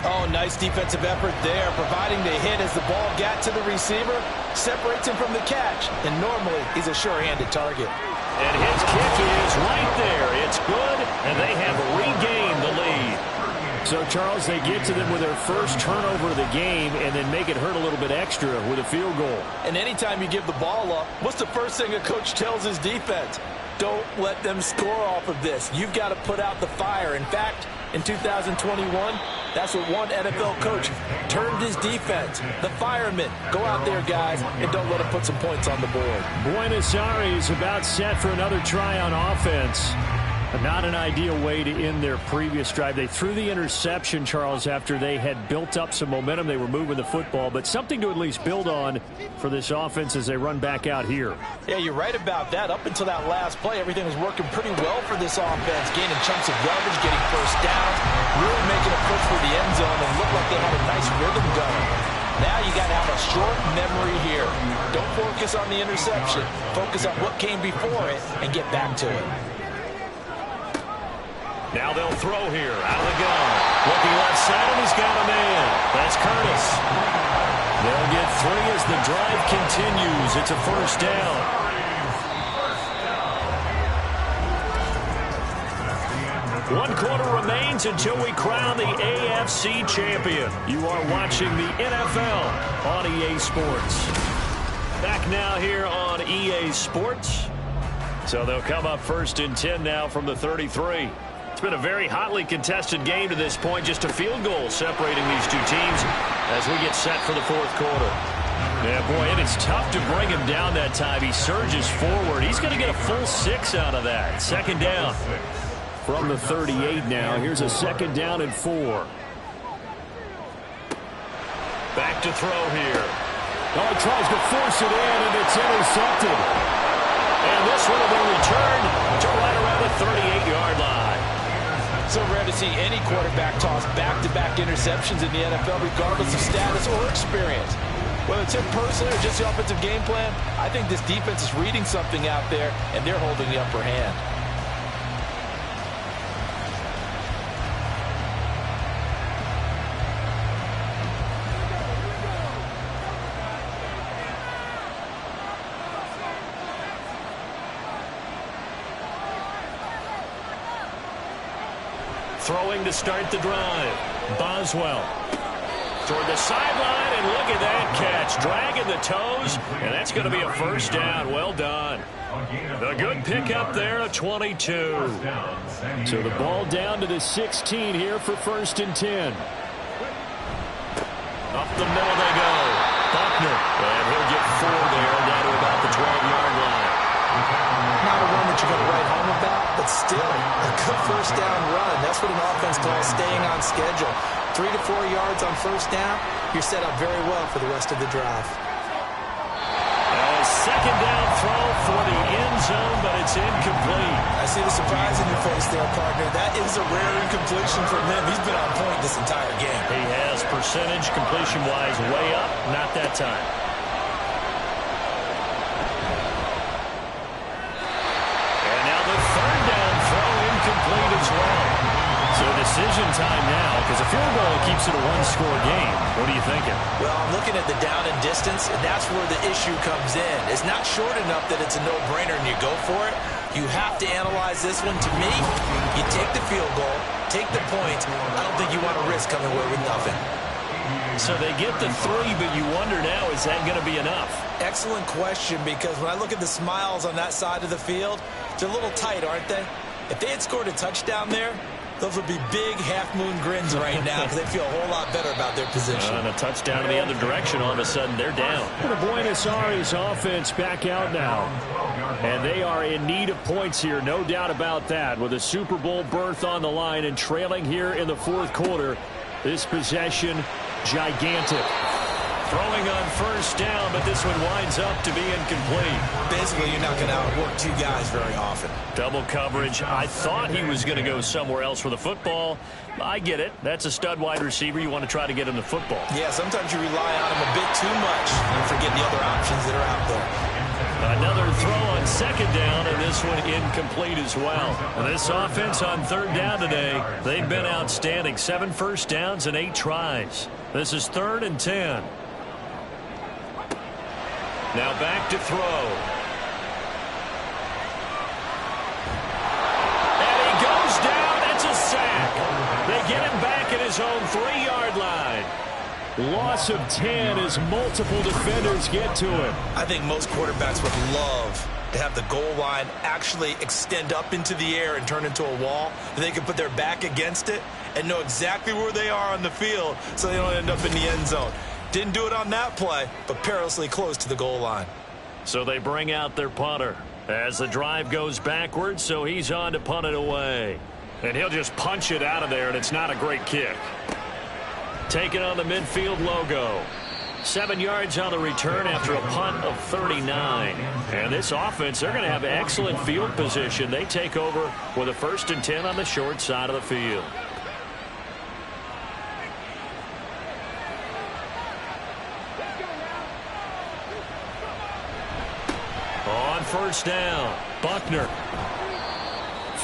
Oh, nice defensive effort there, providing the hit as the ball got to the receiver, separates him from the catch, and normally he's a sure-handed target. And his kick is right there. It's good, and they have regained the lead. So, Charles, they get to them with their first turnover of the game and then make it hurt a little bit extra with a field goal. And anytime you give the ball up, what's the first thing a coach tells his defense? Don't let them score off of this. You've got to put out the fire. In fact, in 2021, that's what one NFL coach turned his defense. The firemen. Go out there, guys, and don't let them put some points on the board. Buenos Aires about set for another try on offense. Not an ideal way to end their previous drive. They threw the interception, Charles, after they had built up some momentum. They were moving the football, but something to at least build on for this offense as they run back out here. Yeah, you're right about that. Up until that last play, everything was working pretty well for this offense, gaining chunks of yardage, getting first downs, really making a push for the end zone, and looked like they had a nice rhythm going. Now you got to have a short memory here. Don't focus on the interception. Focus on what came before it and get back to it. Now they'll throw here out of the gun. Looking left side, and he's got a man. That's Curtis. They'll get 3 as the drive continues. It's a first down. One quarter remains until we crown the AFC champion. You are watching the NFL on EA Sports. Back now here on EA Sports. So they'll come up 1st and 10 now from the 33. It's been a very hotly contested game to this point. Just a field goal separating these two teams as we get set for the 4th quarter. Yeah, boy, and it's tough to bring him down that time. He surges forward. He's going to get a full 6 out of that. 2nd down. From the 38 now, here's a 2nd down and 4. Back to throw here. Oh, he tries to force it in, and it's intercepted. And this one will be returned to right around the 38-yard line. So rare to see any quarterback toss back-to-back interceptions in the NFL, regardless of status or experience. Whether it's him personally or just the offensive game plan, I think this defense is reading something out there, and they're holding the upper hand. Throwing to start the drive. Boswell. Toward the sideline, and look at that catch. Dragging the toes, and that's going to be a first down. Well done. A good pickup there, a 22. So the ball down to the 16 here for 1st and 10. Up the middle they go. Buckner. And he'll get 4 there, down to about the 12-yard line. Not a run that you're going to write home about, but still a good first down run. That's what an offense calls staying on schedule. 3 to 4 yards on first down, you're set up very well for the rest of the drive. A second down throw for the end zone, but it's incomplete. I see the surprise in your face there, partner. That is a rare incompletion from him. He's been on point this entire game. He has percentage completion-wise way up, not that time. And now the third down throw incomplete as well. So decision time now, because a field goal keeps it a one-score game. What are you thinking? Well, I'm looking at the down and distance, and that's where the issue comes in. It's not short enough that it's a no-brainer and you go for it. You have to analyze this one. To me, you take the field goal, take the points. I don't think you want to risk coming away with nothing. So they get the 3, but you wonder now, is that going to be enough? Excellent question, because when I look at the smiles on that side of the field, they're a little tight, aren't they? If they had scored a touchdown there, those would be big half-moon grins right now because they feel a whole lot better about their position. And a touchdown in the other direction, all of a sudden they're down. The Buenos Aires offense back out now. And they are in need of points here, no doubt about that. With a Super Bowl berth on the line and trailing here in the 4th quarter. This possession, gigantic. Throwing on first down, but this one winds up to be incomplete. Basically, you're not going to outwork 2 guys very often. Double coverage. I thought he was going to go somewhere else for the football. I get it. That's a stud wide receiver. You want to try to get him the football. Yeah, sometimes you rely on him a bit too much and forget the other options that are out there. Another throw on second down, and this one incomplete as well. And this offense on third down today, they've been outstanding. 7 first downs and 8 tries. This is 3rd and 10. Now back to throw. And he goes down. It's a sack. They get him back at his own 3-yard line. Loss of 10 as multiple defenders get to him. I think most quarterbacks would love to have the goal line actually extend up into the air and turn into a wall. They can put their back against it and know exactly where they are on the field so they don't end up in the end zone. Didn't do it on that play, but perilously close to the goal line. So they bring out their punter as the drive goes backwards, so he's on to punt it away. And he'll just punch it out of there, and it's not a great kick. Taking on the midfield logo. 7 yards on the return after a punt of 39. And this offense, they're going to have excellent field position. They take over with a 1st and 10 on the short side of the field. On first down, Buckner.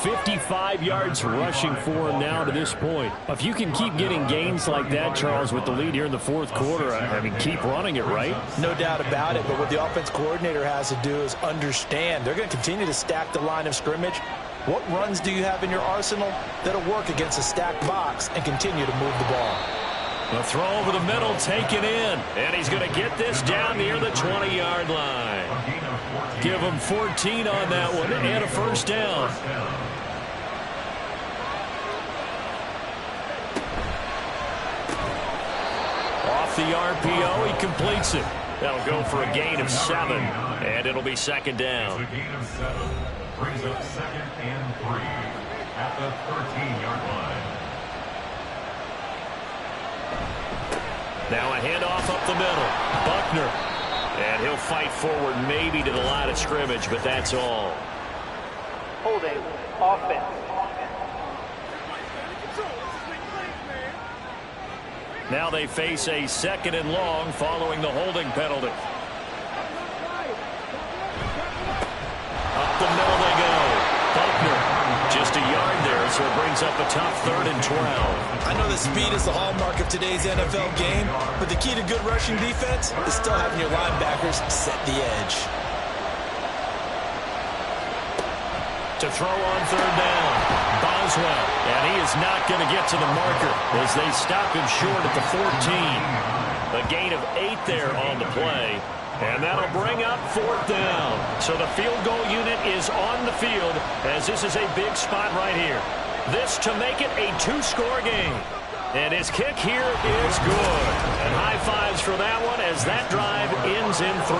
55 yards rushing for him now to this point. If you can keep getting gains like that, Charles, with the lead here in the 4th quarter, I mean, keep running it, right? No doubt about it, but what the offense coordinator has to do is understand they're going to continue to stack the line of scrimmage. What runs do you have in your arsenal that'll work against a stacked box and continue to move the ball? A throw over the middle, taken in. And he's going to get this down near the 20-yard line. Give him 14 on that one and a first down. Off the RPO, he completes it. That'll go for a gain of 7, and it'll be 2nd down. A gain of 7 brings up 2nd and 3 at the 13-yard line. Now a handoff up the middle. Buckner. And he'll fight forward maybe to the line of scrimmage, but that's all. Holding offense. Now they face a 2nd and long following the holding penalty. Up the middle they go. Buckner just a yard there, so it brings up a tough 3rd and 12. I know that speed is the hallmark of today's NFL game, but the key to good rushing defense is still having your linebackers set the edge. To throw on 3rd down. as well. And he is not going to get to the marker as they stop him short at the 14. A gain of 8 there on the play. And that'll bring up 4th down. So the field goal unit is on the field as this is a big spot right here. This to make it a 2-score game. And his kick here is good. And high fives for that one as that drive ends in 3.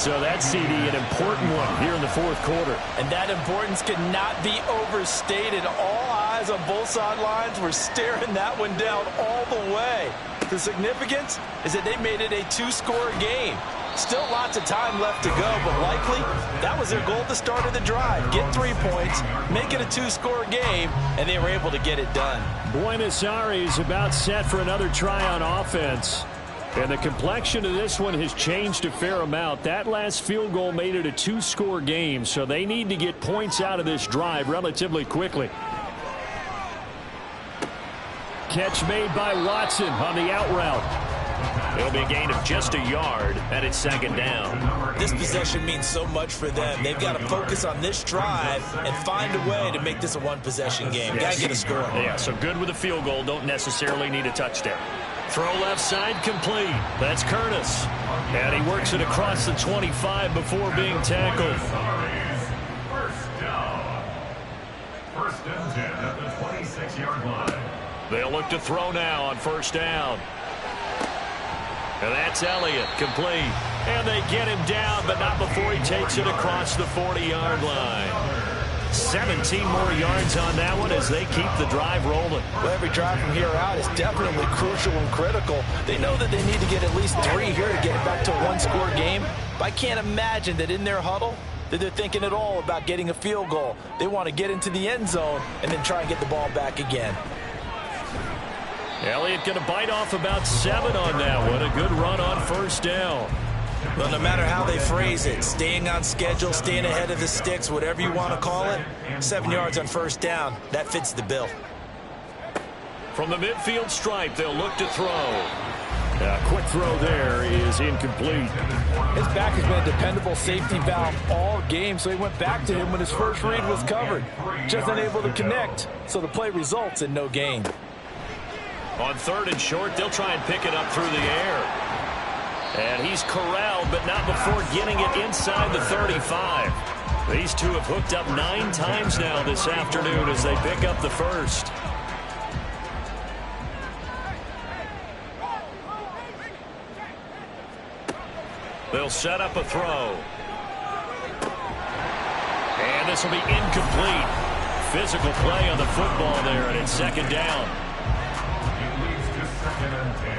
So that CD, an important one here in the 4th quarter. And that importance cannot be overstated. All eyes on both sidelines were staring that one down all the way. The significance is that they made it a 2-score game. Still lots of time left to go, but likely that was their goal at the start of the drive. Get 3 points, make it a 2-score game, and they were able to get it done. Buenos Aires about set for another try on offense. And the complexion of this one has changed a fair amount. That last field goal made it a 2-score game, so they need to get points out of this drive relatively quickly. Catch made by Watson on the out route. It'll be a gain of just a yard, and it's 2nd down. This possession means so much for them. They've got to focus on this drive and find a way to make this a one-possession game. Yes. Got to get a score. Yeah, so good with a field goal. Don't necessarily need a touchdown. Throw left side complete. That's Curtis. And he works it across the 25 before being tackled. First down. 1st and 10 at the 26-yard line. They'll look to throw now on 1st down. And that's Elliott, complete. And they get him down, but not before he takes it across the 40-yard line. 17 more yards on that one as they keep the drive rolling. Well, every drive from here out is definitely crucial and critical. They know that they need to get at least 3 here to get it back to a 1-score game. But I can't imagine that in their huddle that they're thinking at all about getting a field goal. They want to get into the end zone and then try and get the ball back again. Elliott going to bite off about 7 on that one. A good run on 1st down. Well, no matter how they phrase it, staying on schedule, staying ahead of the sticks, whatever you want to call it, 7 yards on 1st down, that fits the bill. From the midfield stripe, they'll look to throw. A quick throw there is incomplete. His back has been a dependable safety valve all game, so he went back to him when his first read was covered. Just unable to connect, so the play results in no gain. On 3rd and short, they'll try and pick it up through the air. And he's corralled, but not before getting it inside the 35. These two have hooked up 9 times now this afternoon as they pick up the 1st. They'll set up a throw. And this will be incomplete. Physical play on the football there, and it's 2nd down. It leads to 2nd and 10.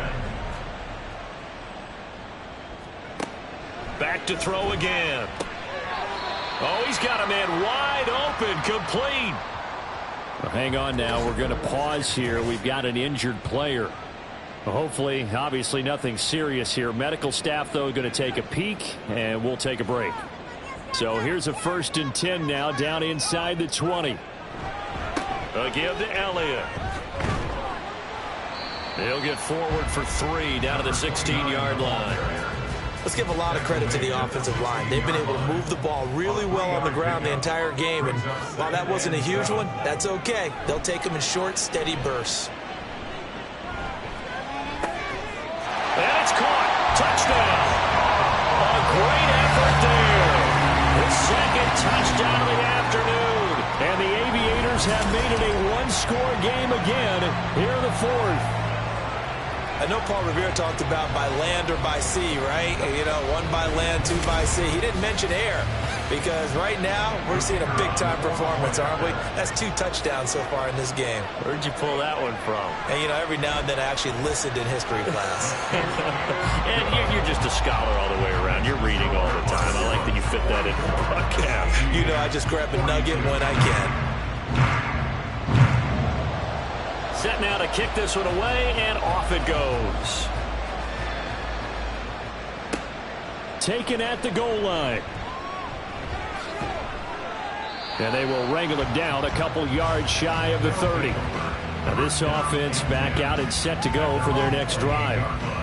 Back to throw again. Oh, he's got a man wide open, complete. Well, hang on now. We're going to pause here. We've got an injured player. Well, hopefully, obviously nothing serious here. Medical staff, though, going to take a peek, and we'll take a break. So here's a 1st and 10 now, down inside the 20. Give to Elliott. He'll get forward for 3 down to the 16-yard line. Let's give a lot of credit to the offensive line. They've been able to move the ball really well on the ground the entire game, and while that wasn't a huge one, that's okay. They'll take them in short, steady bursts. And it's caught. Touchdown. A great effort there. The 2nd touchdown of the afternoon. And the Aviators have made it a 1-score game again here in the 4th. I know Paul Revere talked about by land or by sea, right? You know, 1 by land, 2 by sea. He didn't mention air because right now we're seeing a big-time performance, aren't we? That's 2 touchdowns so far in this game. Where'd you pull that one from? And, you know, every now and then I actually listened in history class. And you're just a scholar all the way around. You're reading all the time. I like that you fit that in the podcast. You know, I just grab a nugget when I can. Set now to kick this one away, and off it goes. Taken at the goal line. And they will wrangle it down a couple yards shy of the 30. Now this offense back out and set to go for their next drive.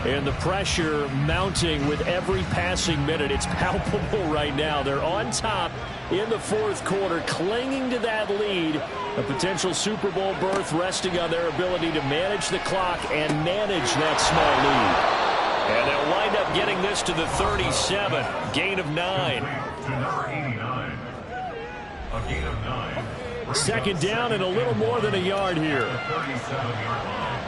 And the pressure mounting with every passing minute. It's palpable right now. They're on top in the fourth quarter, clinging to that lead. A potential Super Bowl berth resting on their ability to manage the clock and manage that small lead. And they'll wind up getting this to the 37. Gain of 9. To number 89. A gain of 9. Second down and a little more than a yard here. 37-yard line.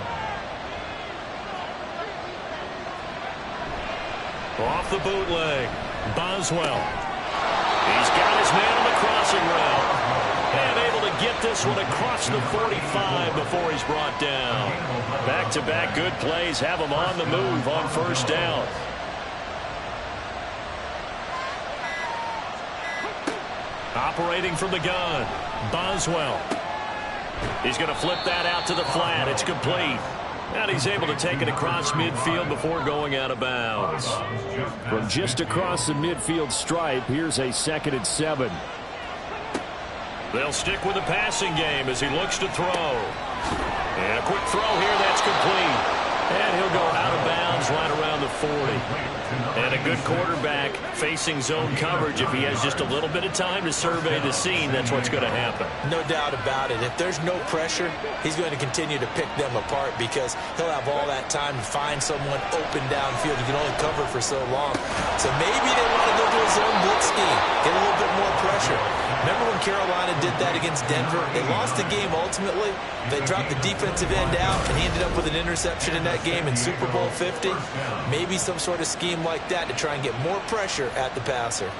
Off the bootleg. Boswell. He's got his man on the crossing route. And able to get this one across the 45 before he's brought down. Back-to-back good plays have him on the move on first down. Operating from the gun. Boswell. He's going to flip that out to the flat. It's complete. And he's able to take it across midfield before going out of bounds. From just across the midfield stripe, here's a 2nd and 7. They'll stick with the passing game as he looks to throw. And a quick throw here, that's complete. And he'll go out of bounds right around the 40. And a good quarterback facing zone coverage. If he has just a little bit of time to survey the scene, that's what's going to happen. No doubt about it. If there's no pressure, he's going to continue to pick them apart because he'll have all that time to find someone open downfield. He can only cover for so long. So maybe they want to go to a zone blitz scheme, get a little bit more pressure. Remember when Carolina did that against Denver? They lost the game ultimately. They dropped the defensive end out, and he ended up with an interception in that game in Super Bowl 50. Maybe some sort of scheme like that to try and get more pressure at the passer.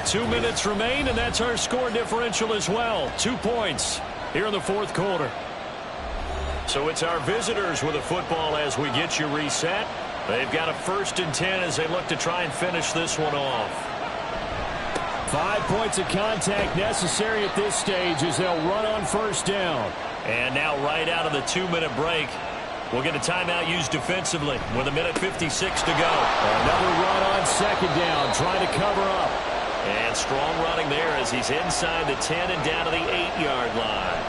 Two minutes remain, and that's our score differential as well. 2 points here in the fourth quarter. So it's our visitors with the football as we get you reset. They've got a 1st and 10 as they look to try and finish this one off. 5 points of contact necessary at this stage as they'll run on first down. And now right out of the 2-minute break, we'll get a timeout used defensively with 1:56 to go. Another run on second down, trying to cover up. And strong running there as he's inside the 10 and down to the 8-yard line.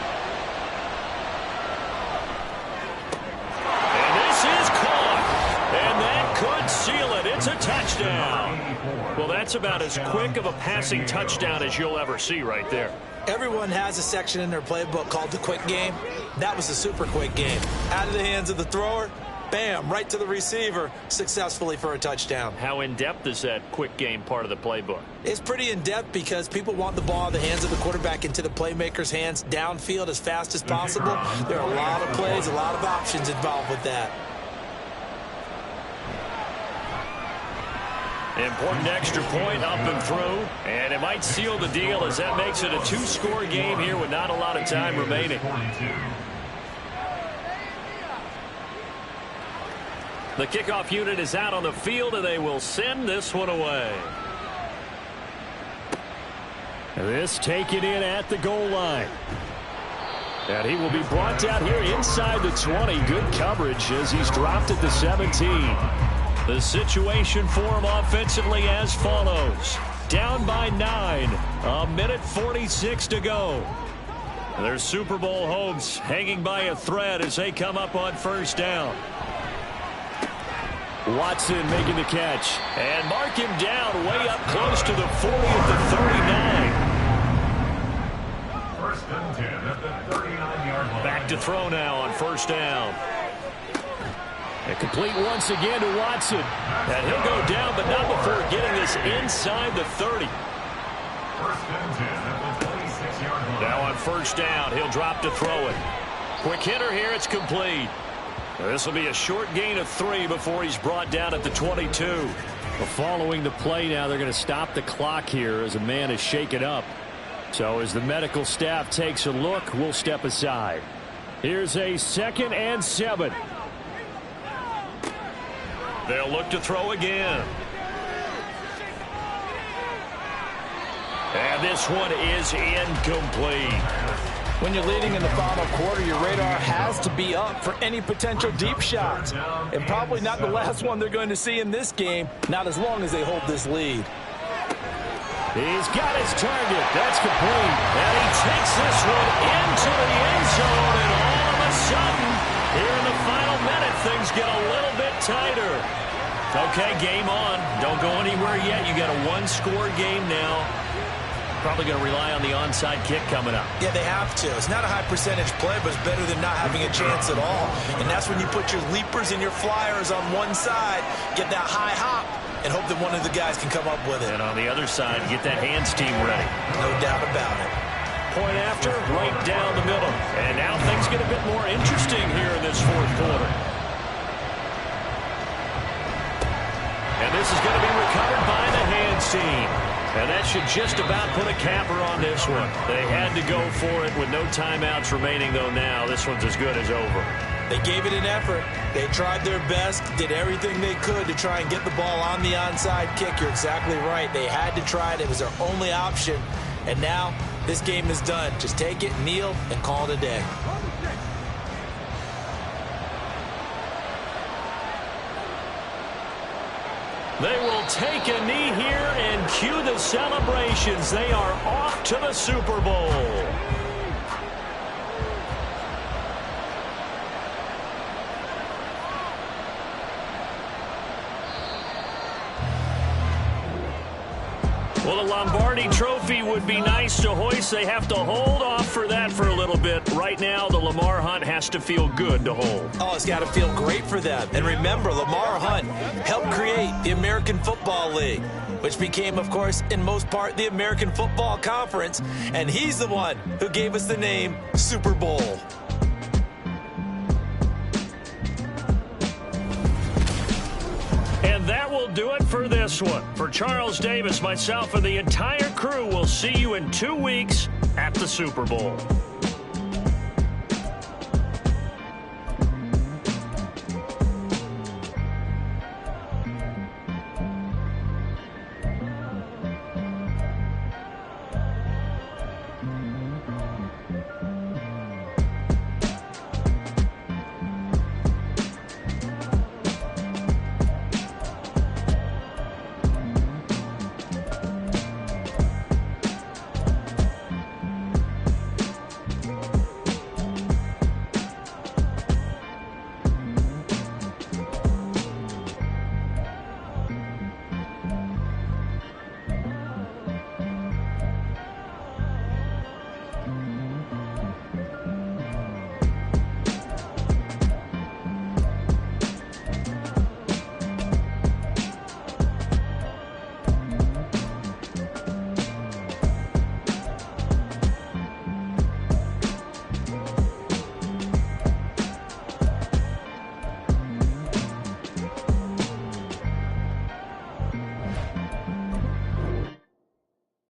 And this is caught. And that could seal it. It's a touchdown. Well, that's about as quick of a passing touchdown as you'll ever see right there. Everyone has a section in their playbook called the quick game. That was a super quick game. Out of the hands of the thrower, bam, right to the receiver, successfully for a touchdown. How in-depth is that quick game part of the playbook? It's pretty in-depth because people want the ball in the hands of the quarterback into the playmaker's hands downfield as fast as possible. There are a lot of plays, a lot of options involved with that. Important extra point up and through, and it might seal the deal as that makes it a 2-score game here with not a lot of time remaining. The kickoff unit is out on the field, and they will send this one away. This taken in at the goal line. And he will be brought down here inside the 20. Good coverage as he's dropped at the 17. The situation for him offensively as follows. Down by 9. 1:46 to go. Their Super Bowl hopes hanging by a thread as they come up on first down. Watson making the catch. And mark him down way up close to the 40 at the 39. 1st and 10 at the 39-yard line. Back to throw now on first down. And complete once again to Watson. And he'll go down, but not before getting this inside the 30. 1st and 10 at the 26-yard line. Now on first down, he'll drop to throw it. Quick hitter here, it's complete. This will be a short gain of 3 before he's brought down at the 22. Well, following the play now, they're going to stop the clock here as a man is shaken up. So as the medical staff takes a look, we'll step aside. Here's a 2nd and 7. They'll look to throw again. And this one is incomplete. When you're leading in the final quarter, your radar has to be up for any potential deep shots. And probably not the last one they're going to see in this game, not as long as they hold this lead. He's got his target. That's complete. And he takes this one into the end zone, and all of a sudden, here in the final minute, things get a little bit tighter. Okay, game on. Don't go anywhere yet. You got a one-score game now. Probably going to rely on the onside kick coming up. Yeah, they have to. It's not a high-percentage play, but it's better than not having a chance at all. And that's when you put your leapers and your flyers on one side, get that high hop, and hope that one of the guys can come up with it. And on the other side, get that hands team ready. No doubt about it. Point after, right down the middle. And now things get a bit more interesting here in this fourth quarter. And this is going to be recovered by the hands team. And that should just about put a capper on this one. They had to go for it with no timeouts remaining, though now this one's as good as over. They gave it an effort. They tried their best, did everything they could to try and get the ball on the onside kick. You're exactly right. They had to try it. It was their only option. And now this game is done. Just take it, kneel, and call it a day. They will take a knee here and cue the celebrations. They are off to the Super Bowl. Well, a Lombardi trophy would be nice to hoist. They have to hold off for that for a little bit. Right now, the Lamar Hunt has to feel good to hold. Oh, it's got to feel great for them. And remember, Lamar Hunt helped create the American Football League, which became, of course, in most part, the American Football Conference. And he's the one who gave us the name Super Bowl. And that will do it for this one. For Charles Davis, myself, and the entire crew, will see you in 2 weeks at the Super Bowl.